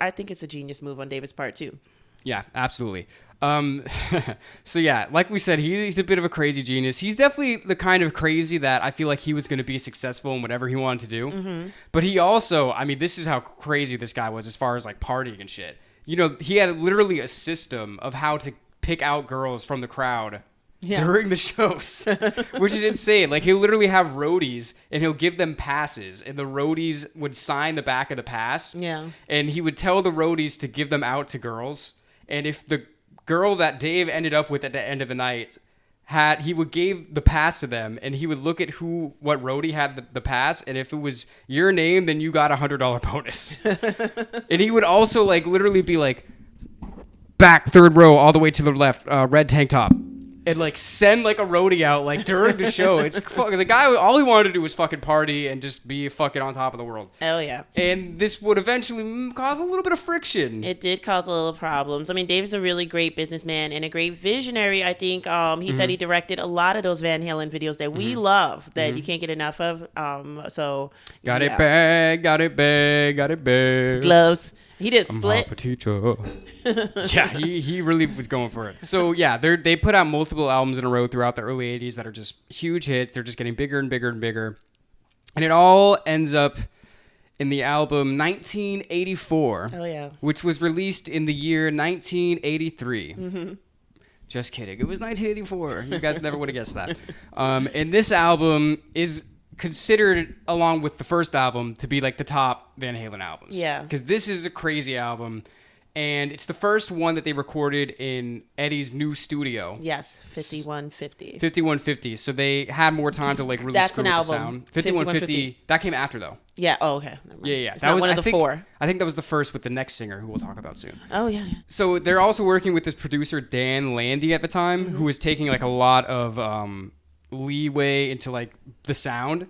I think it's a genius move on David's part too. Yeah, absolutely. So yeah, like we said, he's a bit of a crazy genius. He's definitely the kind of crazy that I feel like he was going to be successful in whatever he wanted to do. But he also, I mean, this is how crazy this guy was as far as like partying and shit. You know, he had literally a system of how to pick out girls from the crowd during the shows, which is insane. Like he'll literally have roadies and he'll give them passes and the roadies would sign the back of the pass. Yeah. And he would tell the roadies to give them out to girls. And if the girl that Dave ended up with at the end of the night he would give the pass to them and he would look at what roadie had the pass. And if it was your name, then you got $100 bonus. And he would also like literally be like, back third row all the way to the left, red tank top. And like send like a roadie out like during the show. It's the guy, all he wanted to do was fucking party and just be fucking on top of the world. Oh yeah. And this would eventually cause a little bit of friction. It did cause a little problems. I mean, Dave's a really great businessman and a great visionary. I think he said he directed a lot of those Van Halen videos that we love that you can't get enough of. So got it bag, got it bag. Gloves. He did Split. Yeah, he really was going for it. So yeah, they put out multiple albums in a row throughout the early 80s that are just huge hits. They're just getting bigger and bigger and bigger. And it all ends up in the album 1984. Oh yeah. Which was released in the year 1983. Just kidding. It was 1984. You guys never would have guessed that. And this album is considered, along with the first album, to be like the top Van Halen albums. Yeah. Because this is a crazy album. And it's the first one that they recorded in Eddie's new studio. Yes, 5150. 5150. So they had more time to like really screw with the sound. 5150. That came after though. Yeah. Oh, okay. Yeah. It's that was one of the four. I think that was the first with the next singer, who we'll talk about soon. Oh yeah. So they're also working with this producer Dan Landy at the time, who was taking like a lot of leeway into like the sound.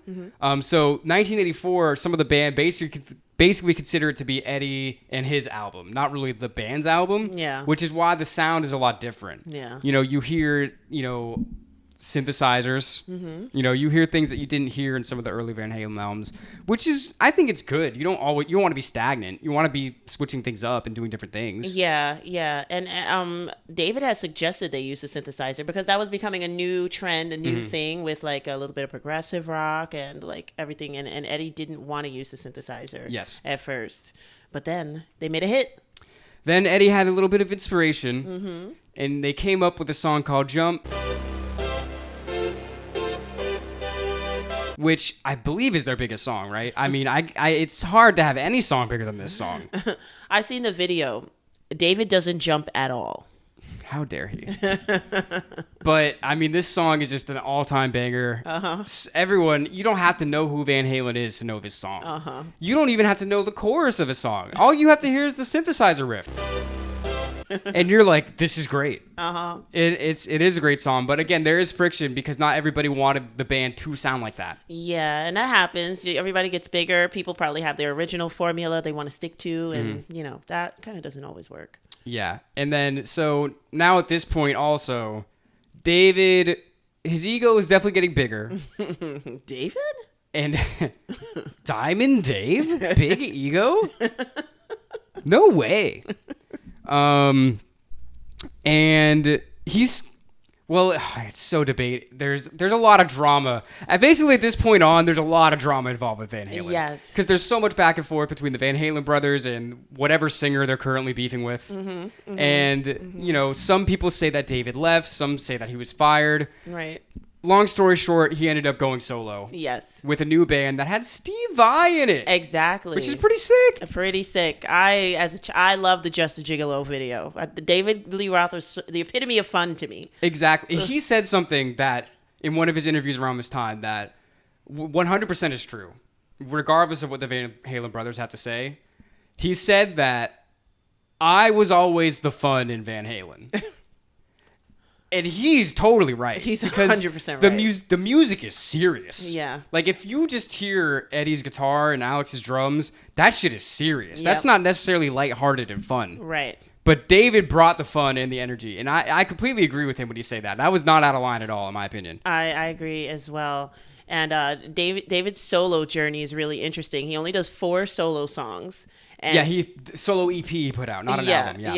So 1984, some of the band basically consider it to be Eddie and his album, not really the band's album. Yeah. Which is why the sound is a lot different. Yeah. You know, you hear, synthesizers. You know, you hear things that you didn't hear in some of the early Van Halen albums, which is, I think it's good. You don't want to be stagnant. You want to be switching things up and doing different things. Yeah. And David has suggested they use the synthesizer because that was becoming a new trend, a new thing with like a little bit of progressive rock and like everything. And Eddie didn't want to use the synthesizer at first, but then they made a hit. Then Eddie had a little bit of inspiration and they came up with a song called Jump, which I believe is their biggest song, right? I mean, it's hard to have any song bigger than this song. I've seen the video. David doesn't jump at all. How dare he? But, I mean, this song is just an all-time banger. Everyone, you don't have to know who Van Halen is to know this song. You don't even have to know the chorus of a song. All you have to hear is the synthesizer riff. and you're like, this is great. Uh-huh. It is a great song, but again, there is friction because not everybody wanted the band to sound like that. Yeah, and that happens. Everybody gets bigger. People probably have their original formula they want to stick to, and that kind of doesn't always work. Yeah, and then so now at this point also, David, his ego is definitely getting bigger. David? And Diamond Dave? Big ego? No way. And he's, well, it's so debate. There's a lot of drama. And basically at this point on, there's a lot of drama involved with Van Halen. Yes. Because there's so much back and forth between the Van Halen brothers and whatever singer they're currently beefing with. And, some people say that David left. Some say that he was fired. Right. Long story short, he ended up going solo. Yes. With a new band that had Steve Vai in it. Exactly. Which is pretty sick. Pretty sick. I love the Just a Gigolo video. David Lee Roth was the epitome of fun to me. Exactly. He said something that in one of his interviews around this time that 100% is true, regardless of what the Van Halen brothers have to say. He said that I was always the fun in Van Halen. And he's totally right. He's 100% right. The music is serious. Yeah. Like, if you just hear Eddie's guitar and Alex's drums, that shit is serious. Yep. That's not necessarily lighthearted and fun. Right. But David brought the fun and the energy. And I completely agree with him when he say that. That was not out of line at all, in my opinion. I agree as well. And David's solo journey is really interesting. He only does 4 solo songs. And he solo EP he put out, not an album. Yeah.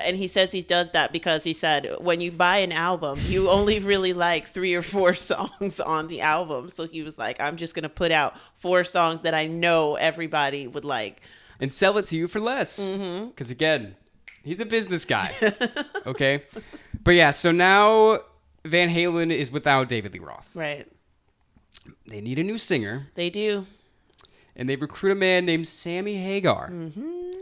And he says he does that because he said when you buy an album, you only really like 3 or 4 songs on the album. So he was like, I'm just going to put out 4 songs that I know everybody would like. And sell it to you for less. Because again, he's a business guy. Okay? But yeah, so now Van Halen is without David Lee Roth. Right. They need a new singer. They do. And they recruit a man named Sammy Hagar,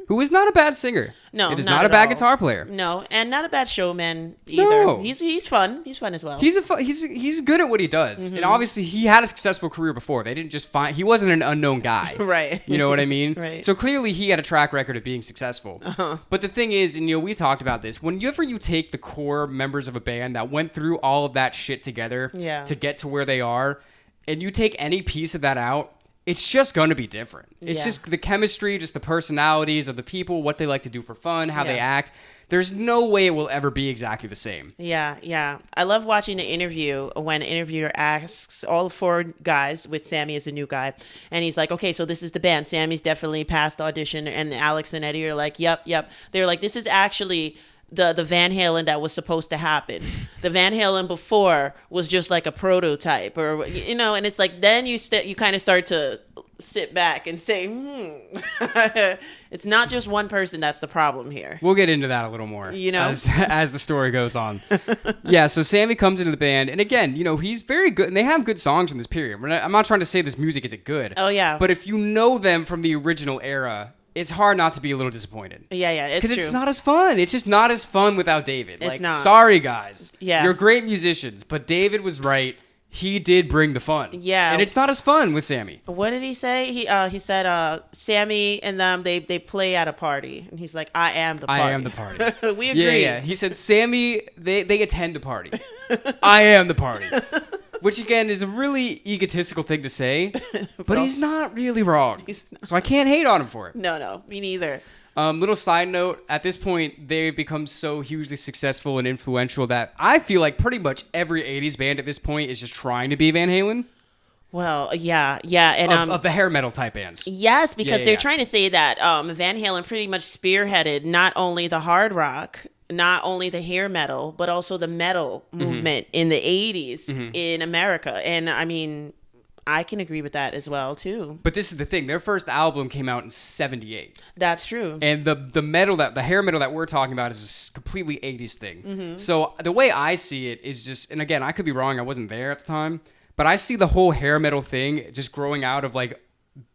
who is not a bad singer. No, it is not not a at bad all. guitar player. No, and not a bad showman either. No. He's fun. He's fun as well. He's good at what he does, and obviously he had a successful career before. They didn't just find he wasn't an unknown guy, Right. You know what I mean? Right. So clearly he had a track record of being successful. But the thing is, and we talked about this. Whenever you take the core members of a band that went through all of that shit together to get to where they are, and you take any piece of that out, it's just going to be different. It's just the chemistry, just the personalities of the people, what they like to do for fun, how they act. There's no way it will ever be exactly the same. Yeah. I love watching the interview when the interviewer asks all 4 guys with Sammy as a new guy. And he's like, okay, so this is the band. Sammy's definitely passed audition. And Alex and Eddie are like, yep. They're like, this is actually the Van Halen that was supposed to happen. The Van Halen before was just like a prototype, or and it's like then you kind of start to sit back and say, it's not just one person that's the problem here. We'll get into that a little more, as the story goes on. Yeah, so Sammy comes into the band, and again, he's very good, and they have good songs in this period. I'm not trying to say this music isn't good. Oh yeah, but if you know them from the original era, it's hard not to be a little disappointed. Yeah, it's true. Because it's not as fun. It's just not as fun without David. It's not. Sorry, guys. Yeah. You're great musicians, but David was right. He did bring the fun. Yeah. And it's not as fun with Sammy. What did he say? He said Sammy and them, they play at a party. And he's like, I am the party. I am the party. We agree. Yeah. He said, Sammy, they attend the party. I am the party. Which, again, is a really egotistical thing to say, but he's not really wrong. So I can't hate on him for it. No, me neither. Little side note, at this point, they've become so hugely successful and influential that I feel like pretty much every 80s band at this point is just trying to be Van Halen. Well, yeah. And of the hair metal type bands. Yes, because they're trying to say that Van Halen pretty much spearheaded not only the hard rock, not only the hair metal, but also the metal movement in the 80s in America. And I mean, I can agree with that as well, too. But this is the thing. Their first album came out in 78. That's true. And the hair metal that we're talking about is a completely 80s thing. So the way I see it is just, and again, I could be wrong. I wasn't there at the time. But I see the whole hair metal thing just growing out of like,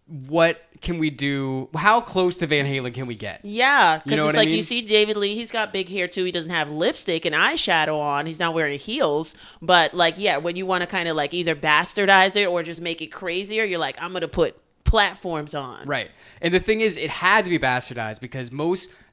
what can we do? How close to Van Halen can we get? Yeah, because it's like you you see David Lee, he's got big hair too. He doesn't have lipstick and eyeshadow on. He's not wearing heels. But like, when you want to kind of like either bastardize it or just make it crazier, you're like, I'm going to put platforms on. Right. And the thing is, it had to be bastardized because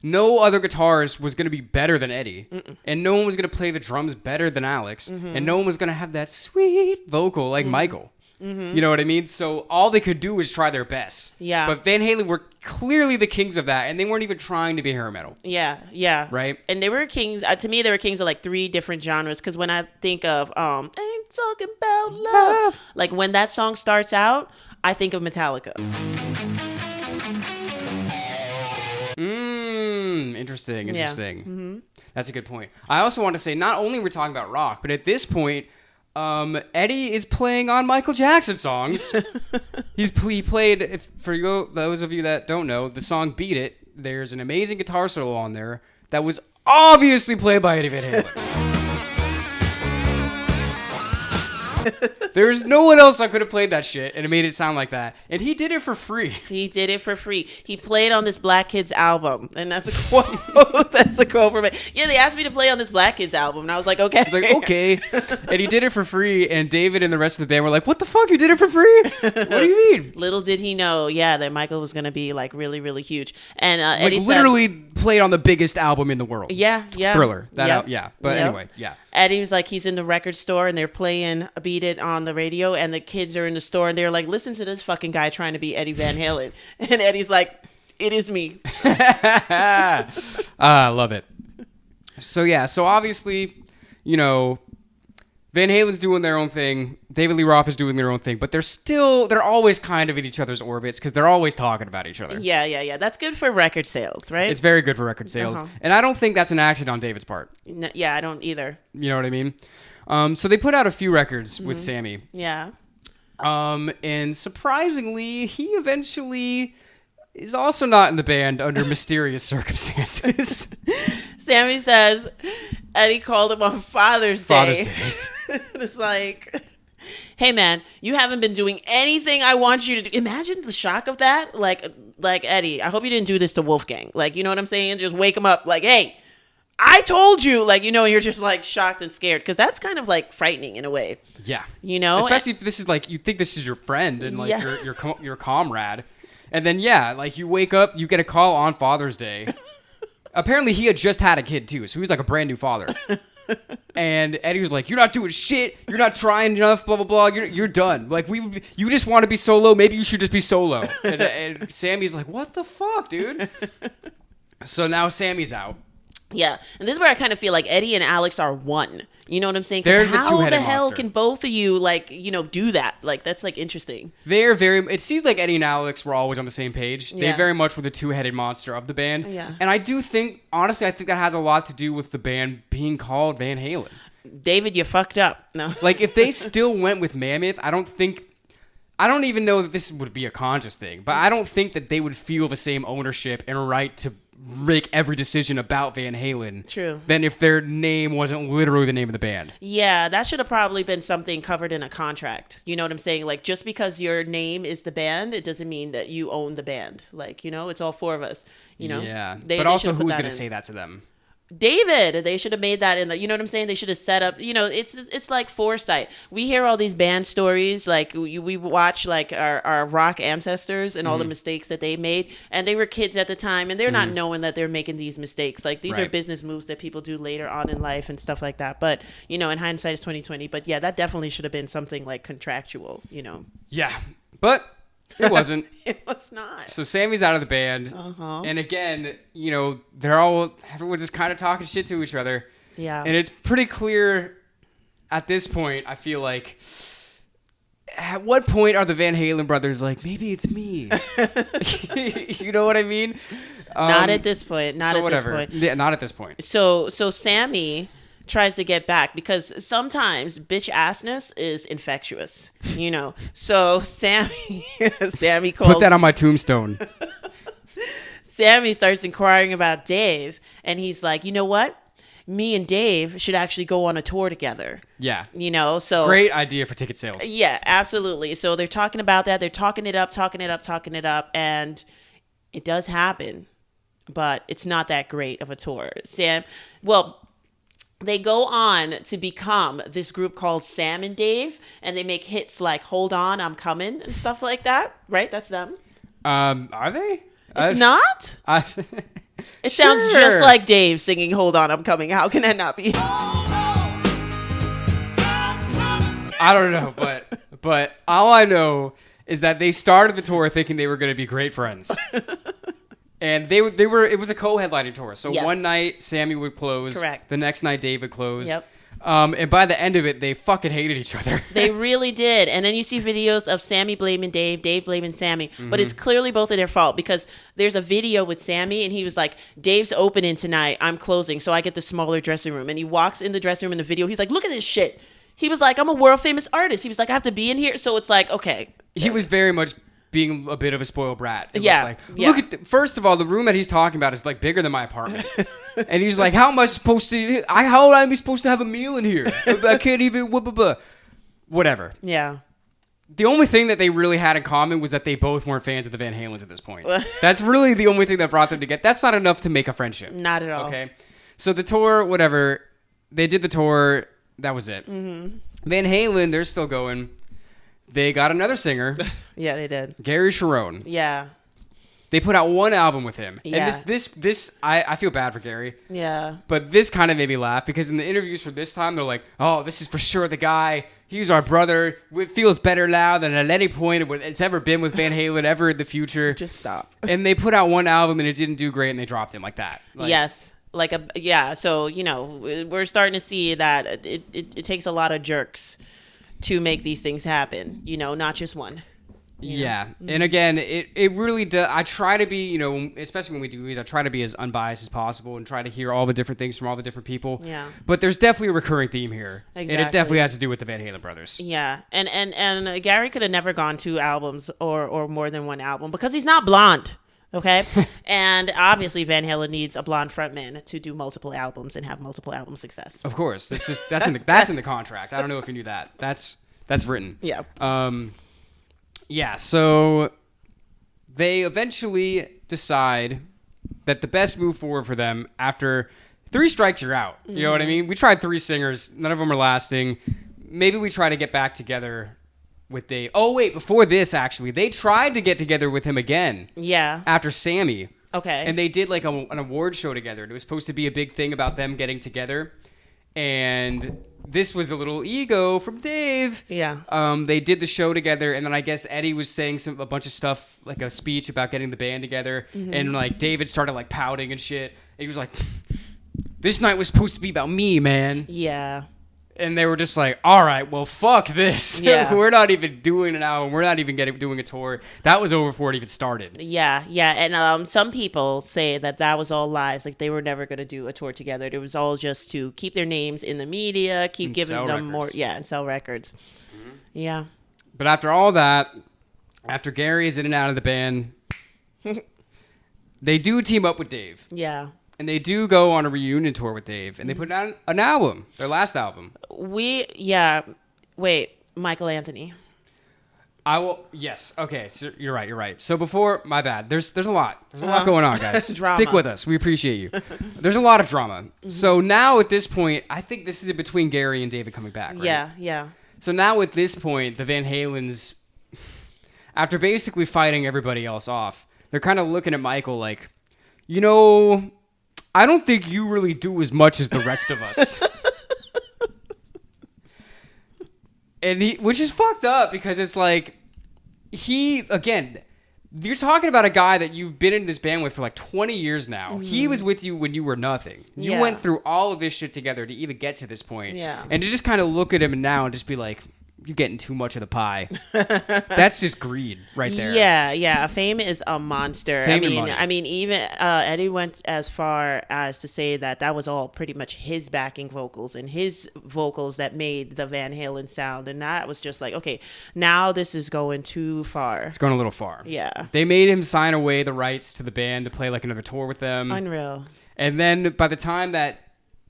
no other guitarist was going to be better than Eddie. And no one was going to play the drums better than Alex. And no one was going to have that sweet vocal like Michael. You know what I mean? So all they could do was try their best. Yeah. But Van Halen were clearly the kings of that, and they weren't even trying to be hair metal. Yeah. Right? And they were kings. To me, they were kings of like 3 different genres. Because when I think of "Ain't Talking About Love," like when that song starts out, I think of Metallica. Interesting. Yeah. That's a good point. I also want to say, not only we're talking about rock, but at this point, Eddie is playing on Michael Jackson songs. He played, those of you that don't know, the song "Beat It." There's an amazing guitar solo on there that was obviously played by Eddie Van Halen. There's no one else that could have played that shit and it made it sound like that. And he did it for free. He did it for free. He played on this Black Kids album. And that's a quote. That's a quote from it. Yeah, they asked me to play on this Black Kids album. And I was like, okay. I was like, okay. And he did it for free. And David and the rest of the band were like, what the fuck? You did it for free? What do you mean? Little did he know, that Michael was going to be like really, really huge. And like Eddie literally played on the biggest album in the world. Yeah. Thriller. But Yep. anyway, yeah. Eddie was like, he's in the record store and they're playing Beat It on the radio, and the kids are in the store and they're like, listen to this fucking guy trying to be Eddie Van Halen. And Eddie's like, it is me. I love it. So obviously, Van Halen's doing their own thing. David Lee Roth is doing their own thing, but they're always kind of in each other's orbits because they're always talking about each other. Yeah. That's good for record sales, right? It's very good for record sales. And I don't think that's an accident on David's part. No, yeah, I don't either. You know what I mean? So they put out a few records with Sammy. Yeah. And surprisingly, he eventually is also not in the band under mysterious circumstances. Sammy says Eddie called him on Father's Day. It's like, hey man, you haven't been doing anything I want you to do. Imagine the shock of that. Like Eddie, I hope you didn't do this to Wolfgang. Like, you know what I'm saying? Just wake him up. Like, hey, I told you. Like, you're just like shocked and scared because that's kind of like frightening in a way. Yeah. Especially if this is like, you think this is your friend and like your comrade. And then, like you wake up, you get a call on Father's Day. Apparently he had just had a kid too. So he was like a brand new father. And Eddie was like, you're not doing shit. You're not trying enough, blah, blah, blah. You're done. Like, you just want to be solo. Maybe you should just be solo. And Sammy's like, what the fuck, dude? So now Sammy's out. Yeah. And this is where I kind of feel like Eddie and Alex are one. You know what I'm saying? They're the how two-headed the hell monster. can both of you, like, do that? Like, that's, like, interesting. It seemed like Eddie and Alex were always on the same page. They Yeah. very much were the two-headed monster of the band. Yeah. And I do think, honestly, I think that has a lot to do with the band being called Van Halen. David, you fucked up. No. Like, if they still went with Mammoth, I don't even know that this would be a conscious thing, but I don't think that they would feel the same ownership and right to make every decision about Van Halen. True. Than if their name wasn't literally the name of the band. Yeah, that should have probably been something covered in a contract. You know what I'm saying? Like, just because your name is the band, it doesn't mean that you own the band. Like, it's all 4 of us. Yeah. They but also, should have put who's that going to in. say that to them? David, they should have made that in the, you know what I'm saying? They should have set up, it's like foresight. We hear all these band stories, like we watch like our rock ancestors and all the mistakes that they made, and they were kids at the time, and they're not knowing that they're making these mistakes. Like, these are business moves that people do later on in life and stuff like that. But, in hindsight, it's 2020. But yeah, that definitely should have been something like contractual, Yeah, but it wasn't. It was not. So Sammy's out of the band, and again, everyone's just kind of talking shit to each other. Yeah. And it's pretty clear at this point, I feel like, at what point are the Van Halen brothers like, maybe it's me? You know what I mean? Not at this point. Not at whatever. this point. Yeah, not at this point. So Sammy tries to get back because sometimes bitch assness is infectious, So Sammy calls. Put that on my tombstone. Sammy starts inquiring about Dave, and he's like, you know what? Me and Dave should actually go on a tour together. Yeah. So great idea for ticket sales. Yeah, absolutely. So they're talking about that. They're talking it up, and it does happen, but it's not that great of a tour. they go on to become this group called Sam and Dave, and they make hits like "Hold On, I'm Coming" and stuff like that. Right? That's them. Are they? It's not. It sounds just like Dave singing "Hold On, I'm Coming." How can that not be? I don't know, but all I know is that they started the tour thinking they were going to be great friends. And they were. It was a co-headlining tour. So one night Sammy would close. Correct. The next night Dave would close. Yep. And by the end of it, they fucking hated each other. They really did. And then you see videos of Sammy blaming Dave blaming Sammy. Mm-hmm. But it's clearly both of their fault because there's a video with Sammy and he was like, Dave's opening tonight. I'm closing. So I get the smaller dressing room. And he walks in the dressing room in the video. He's like, look at this shit. He was like, I'm a world famous artist. He was like, I have to be in here. So it's like, okay. He was very much being a bit of a spoiled brat. Look at first of all, the room that he's talking about is like bigger than my apartment. And he's like, how am I supposed to how am I supposed to have a meal in here? I can't even whatever. Yeah. The only thing that they really had in common was that they both weren't fans of the Van Halens at this point. That's really the only thing that brought them together. That's not enough to make a friendship. Not at all. Okay. So the tour, whatever. They did the tour. That was it. Mm-hmm. Van Halen, they're still going. They got another singer. Yeah, they did. Gary Cherone. Yeah. They put out one album with him. Yeah. And this I feel bad for Gary. Yeah. But this kind of made me laugh because in the interviews for this time, they're like, oh, this is for sure the guy. He's our brother. It feels better now than at any point it's ever been with Van Halen ever in the future. Just stop. And they put out one album and it didn't do great and they dropped him like that. Yes. So, we're starting to see that it takes a lot of jerks to make these things happen, not just one. Yeah. And again, it really does. I try to be, especially when we do these, I try to be as unbiased as possible and try to hear all the different things from all the different people. Yeah. But there's definitely a recurring theme here. Exactly. And it definitely has to do with the Van Halen brothers. Yeah. And Gary could have never gone 2 albums or more than 1 album because he's not blonde. Okay. And obviously Van Halen needs a blonde frontman to do multiple albums and have multiple album success. Of course. That's in the contract. I don't know if you knew that. That's written. Yeah. Yeah, so they eventually decide that the best move forward for them after 3 strikes, you're out. You know what I mean? We tried 3 singers. None of them are lasting. Maybe we try to get back together with Dave. Oh, wait, before this, actually. They tried to get together with him again. Yeah. After Sammy. Okay. And they did like an award show together. It was supposed to be a big thing about them getting together. And this was a little ego from Dave. Yeah. They did the show together, and then I guess Eddie was saying a bunch of stuff, like a speech about getting the band together, and like David started like pouting and shit. And he was like, "This night was supposed to be about me, man." Yeah. And they were just like, all right, well, fuck this. Yeah. We're not even doing an album. We're not even doing a tour. That was over before it even started. Yeah, yeah. And some people say that was all lies. Like, they were never going to do a tour together. It was all just to keep their names in the media, keep and giving them records. more. Yeah, and sell records. Mm-hmm. Yeah. But after all that, after Gary is in and out of the band, they do team up with Dave. Yeah. And they do go on a reunion tour with Dave, and they put out an album, their last album. Wait, Michael Anthony. Yes, okay, so you're right. So before, my bad, there's a lot going on, guys. Stick with us, we appreciate you. There's a lot of drama. Mm-hmm. So now at this point, I think this is in between Gary and David coming back, right? Yeah. So now at this point, the Van Halens, after basically fighting everybody else off, they're kind of looking at Michael like, I don't think you really do as much as the rest of us. Which is fucked up because it's like, you're talking about a guy that you've been in this band with for like 20 years now. Mm-hmm. He was with you when you were nothing. You went through all of this shit together to even get to this point. Yeah. And to just kind of look at him now and just be like, you're getting too much of the pie. That's just greed right there. Yeah. Fame is a monster. Fame and money. I mean, even Eddie went as far as to say that was all pretty much his backing vocals and his vocals that made the Van Halen sound. And that was just like, okay, now this is going too far. It's going a little far. Yeah. They made him sign away the rights to the band to play like another tour with them. Unreal. And then by the time that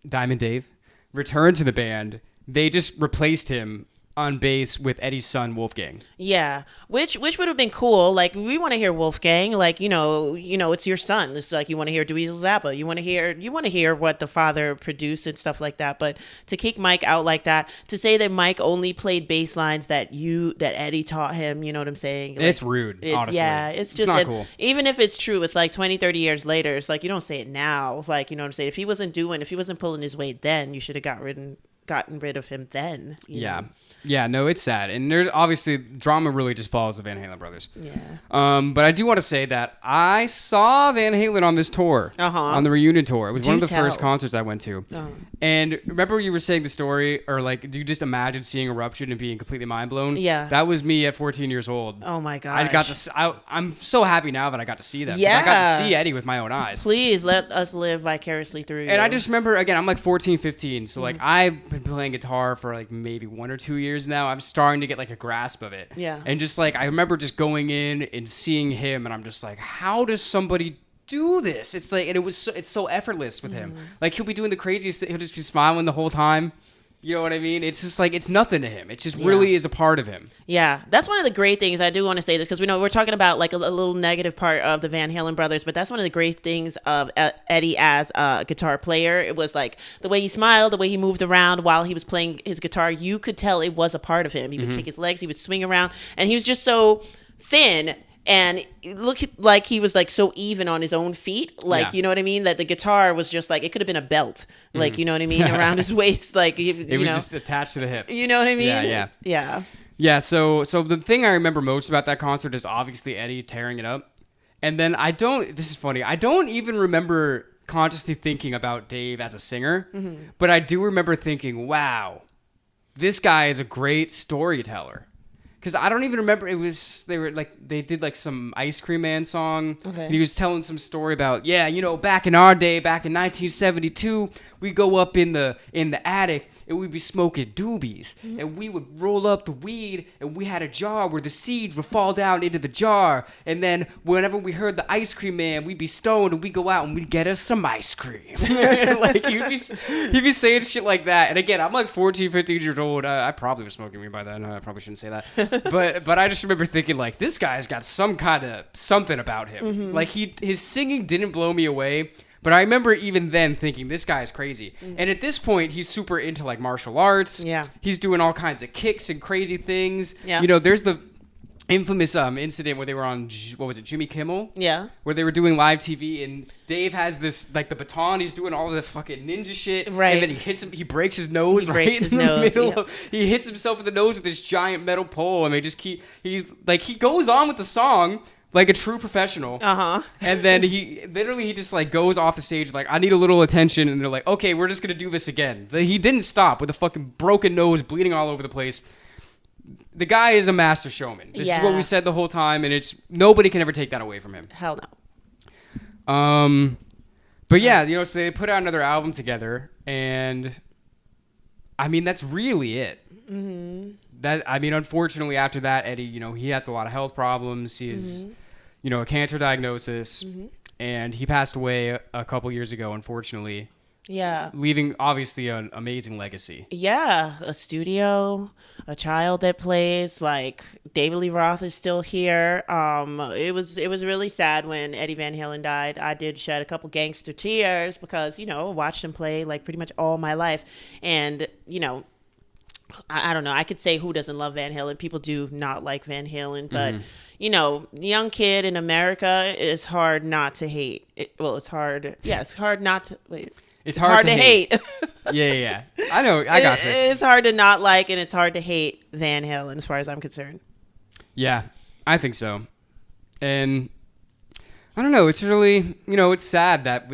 Diamond Dave returned to the band, they just replaced him on bass with Eddie's son Wolfgang. Yeah, which would have been cool. Like, we want to hear Wolfgang. Like, it's your son. It's like, you want to hear Dweezil Zappa. You want to hear what the father produced and stuff like that. But to kick Mike out like that, to say that Mike only played bass lines that Eddie taught him, you know what I'm saying? Like, it's rude, honestly. Yeah, it's just not cool. Even if it's true, it's like 20, 30 years later. It's like, you don't say it now. Like, you know what I'm saying? If he wasn't pulling his weight then, you should have gotten rid of him then. You know? Yeah, no, it's sad. And there's obviously drama really just follows the Van Halen brothers. Yeah. But I do want to say that I saw Van Halen on this tour, on the reunion tour. It was one of the first concerts I went to. And remember you were saying the story, or like, do you just imagine seeing Eruption and being completely mind blown? Yeah. That was me at 14 years old. Oh my gosh. I'm so happy now that I got to see them. Yeah. I got to see Eddie with my own eyes. Please let us live vicariously through you. And I just remember, again, I'm like 14, 15. So like, I've been playing guitar for like maybe 1 or 2 years now. I'm starting to get like a grasp of it. Yeah. And just like, I remember just going in and seeing him, and I'm just like, how does somebody do this? It's like, and it's so effortless with him. Like, he'll be doing the craziest, he'll just be smiling the whole time. You know what I mean? It's just like, it's nothing to him. It just really is a part of him. Yeah. That's one of the great things. I do want to say this because we're talking about like a little negative part of the Van Halen brothers, but that's one of the great things of Eddie as a guitar player. It was like the way he smiled, the way he moved around while he was playing his guitar. You could tell it was a part of him. He would kick his legs, he would swing around, and he was just so thin. And look, like he was like so even on his own feet, like you know what I mean. That the guitar was just like, it could have been a belt, like you know what I mean, around his waist, like it was just attached to the hip. You know what I mean? Yeah. So the thing I remember most about that concert is obviously Eddie tearing it up, and then this is funny. I don't even remember consciously thinking about Dave as a singer, but I do remember thinking, wow, this guy is a great storyteller. Because I don't even remember, they did like some Ice Cream Man song. Okay. And he was telling some story about, back in our day, back in 1972, we go up in the attic and we'd be smoking doobies. And we would roll up the weed and we had a jar where the seeds would fall down into the jar. And then whenever we heard the Ice Cream Man, we'd be stoned and we'd go out and we'd get us some ice cream. Like he'd be saying shit like that. And again, I'm like 14, 15 years old. I probably was smoking weed by then. I probably shouldn't say that. But I just remember thinking, like, this guy's got some kind of something about him. Like, his singing didn't blow me away, but I remember even then thinking, this guy is crazy. And at this point, he's super into, like, martial arts. Yeah. He's doing all kinds of kicks and crazy things. Yeah. You know, there's the infamous incident where they were on, what was it, Jimmy Kimmel? Yeah. Where they were doing live TV, and Dave has this, like, the baton, he's doing all of the fucking ninja shit. Right. And then he breaks his nose in the middle. He hits himself in the nose with this giant metal pole, and he goes on with the song like a true professional. And then he just like goes off the stage like, I need a little attention, and they're like, okay, we're just gonna do this again. He didn't stop with a fucking broken nose, bleeding all over the place. The guy is a master showman. This is what we said the whole time, and nobody can ever take that away from him. Hell no. But yeah, so they put out another album together, and I mean, that's really it. Unfortunately, after that, Eddie, he has a lot of health problems. He has, a cancer diagnosis, and he passed away a couple years ago, unfortunately. Yeah. Leaving, obviously, an amazing legacy. Yeah. A studio, a child that plays, like, David Lee Roth is still here. It was really sad when Eddie Van Halen died. I did shed a couple gangster tears because, watched him play, like, pretty much all my life. And, I don't know. I could say who doesn't love Van Halen. People do not like Van Halen, but the young kid in America is hard not to hate. It's hard. Yeah, it's hard not to. Wait. It's hard to hate. Yeah. I know. I got it. It's hard to not like, and it's hard to hate Van Halen, as far as I'm concerned. Yeah, I think so. And I don't know. It's really, it's sad that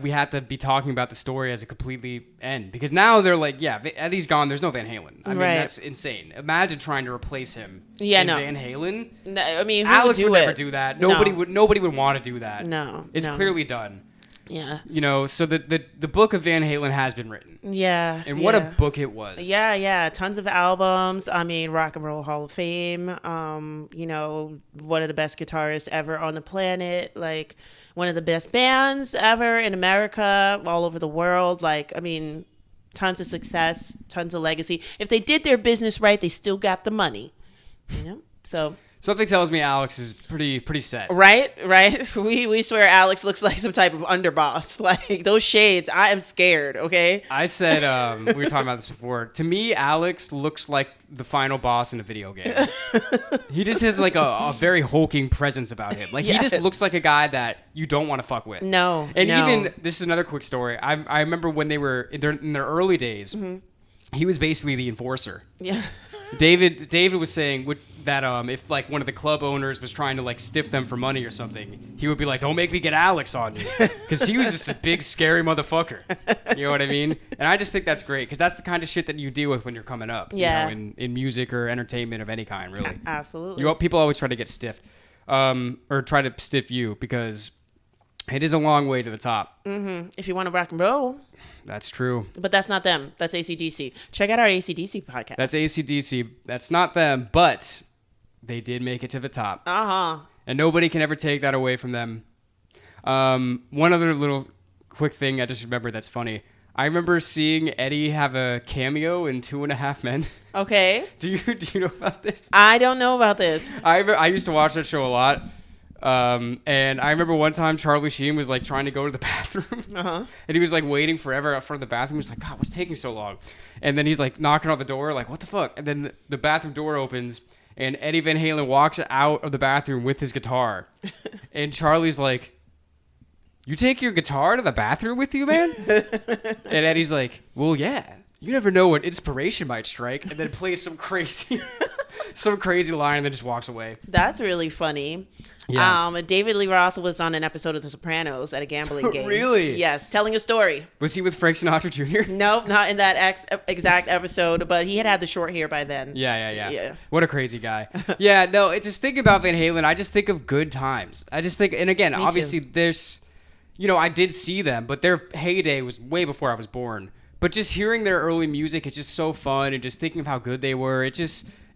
we have to be talking about the story as a completely end, because now they're like, yeah, Eddie's gone. There's no Van Halen. I mean, that's insane. Imagine trying to replace him. Yeah, in Van Halen. No, I mean, Alex would never do that. Nobody would want to do that. No, it's clearly done. Yeah. So the book of Van Halen has been written. Yeah. And what a book it was. Yeah. Tons of albums. I mean, Rock and Roll Hall of Fame. One of the best guitarists ever on the planet. Like, one of the best bands ever in America, all over the world. Like, I mean, tons of success, tons of legacy. If they did their business right, they still got the money. You know, so. Something tells me Alex is pretty set. Right. We swear Alex looks like some type of underboss. Like those shades, I am scared. Okay. I said we were talking about this before. To me, Alex looks like the final boss in a video game. He just has like a very hulking presence about him. Like he just looks like a guy that you don't want to fuck with. No. And even this is another quick story. I remember when they were in their early days, he was basically the enforcer. Yeah. David was saying that if like one of the club owners was trying to like stiff them for money or something, he would be like, "Don't make me get Alex on you," because he was just a big scary motherfucker. You know what I mean? And I just think that's great because that's the kind of shit that you deal with when you're coming up. Yeah. You know, in music or entertainment of any kind, really. Absolutely. People always try to get stiff, or try to stiff you because it is a long way to the top. Mm-hmm. If you want to rock and roll. That's true. But that's not them. That's AC/DC. Check out our AC/DC podcast. That's AC/DC. That's not them, but they did make it to the top. Uh-huh. And nobody can ever take that away from them. One other little quick thing I just remember that's funny. I remember seeing Eddie have a cameo in 2.5 Men. Okay. Do you know about this? I don't know about this. I used to watch that show a lot. And I remember one time Charlie Sheen was like trying to go to the bathroom, and he was like waiting forever out front of the bathroom. He was like, "God, what's taking so long?" And then he's like knocking on the door, like, "What the fuck?" And then the bathroom door opens, and Eddie Van Halen walks out of the bathroom with his guitar, and Charlie's like, "You take your guitar to the bathroom with you, man?" And Eddie's like, "Well, yeah. You never know what inspiration might strike," and then plays some crazy line, and then just walks away. That's really funny. Yeah. David Lee Roth was on an episode of The Sopranos at a gambling game. Really? Yes, telling a story. Was he with Frank Sinatra Jr.? Nope, not in that exact episode, but he had the short hair by then. Yeah. What a crazy guy. Yeah, no, it's just thinking about Van Halen, I just think of good times. I just think, and again, obviously there's, I did see them, but their heyday was way before I was born. But just hearing their early music, it's just so fun, and just thinking of how good they were, again,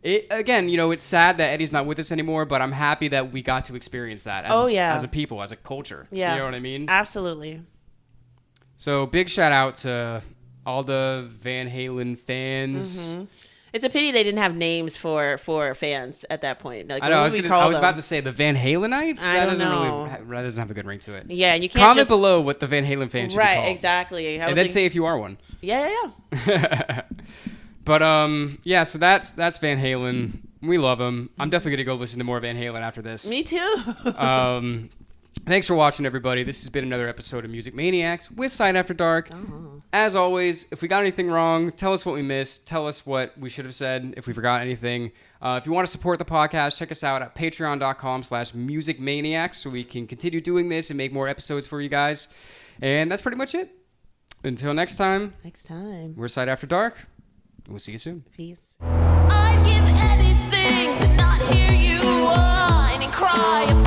it's sad that Eddie's not with us anymore, but I'm happy that we got to experience that as a people, as a culture. Yeah. You know what I mean? Absolutely. So big shout out to all the Van Halen fans. Mm-hmm. It's a pity they didn't have names for fans at that point. Like, I know. I was about to say the Van Halenites. That doesn't have a good ring to it. Yeah, and you can't comment below what the Van Halen fans should be called. Right, exactly. And then say if you are one. Yeah. But yeah. So that's Van Halen. We love him. I'm definitely gonna go listen to more Van Halen after this. Me too. Thanks for watching, everybody. This has been another episode of Music Maniacs with Sight After Dark. As always, if we got anything wrong, tell us what we missed. Tell us what we should have said if we forgot anything. If you want to support the podcast, check us out at patreon.com/musicmaniacs so we can continue doing this and make more episodes for you guys. And that's pretty much it. Until next time. We're Sight After Dark. We'll see you soon. Peace. I'd give anything to not hear you whine and cry.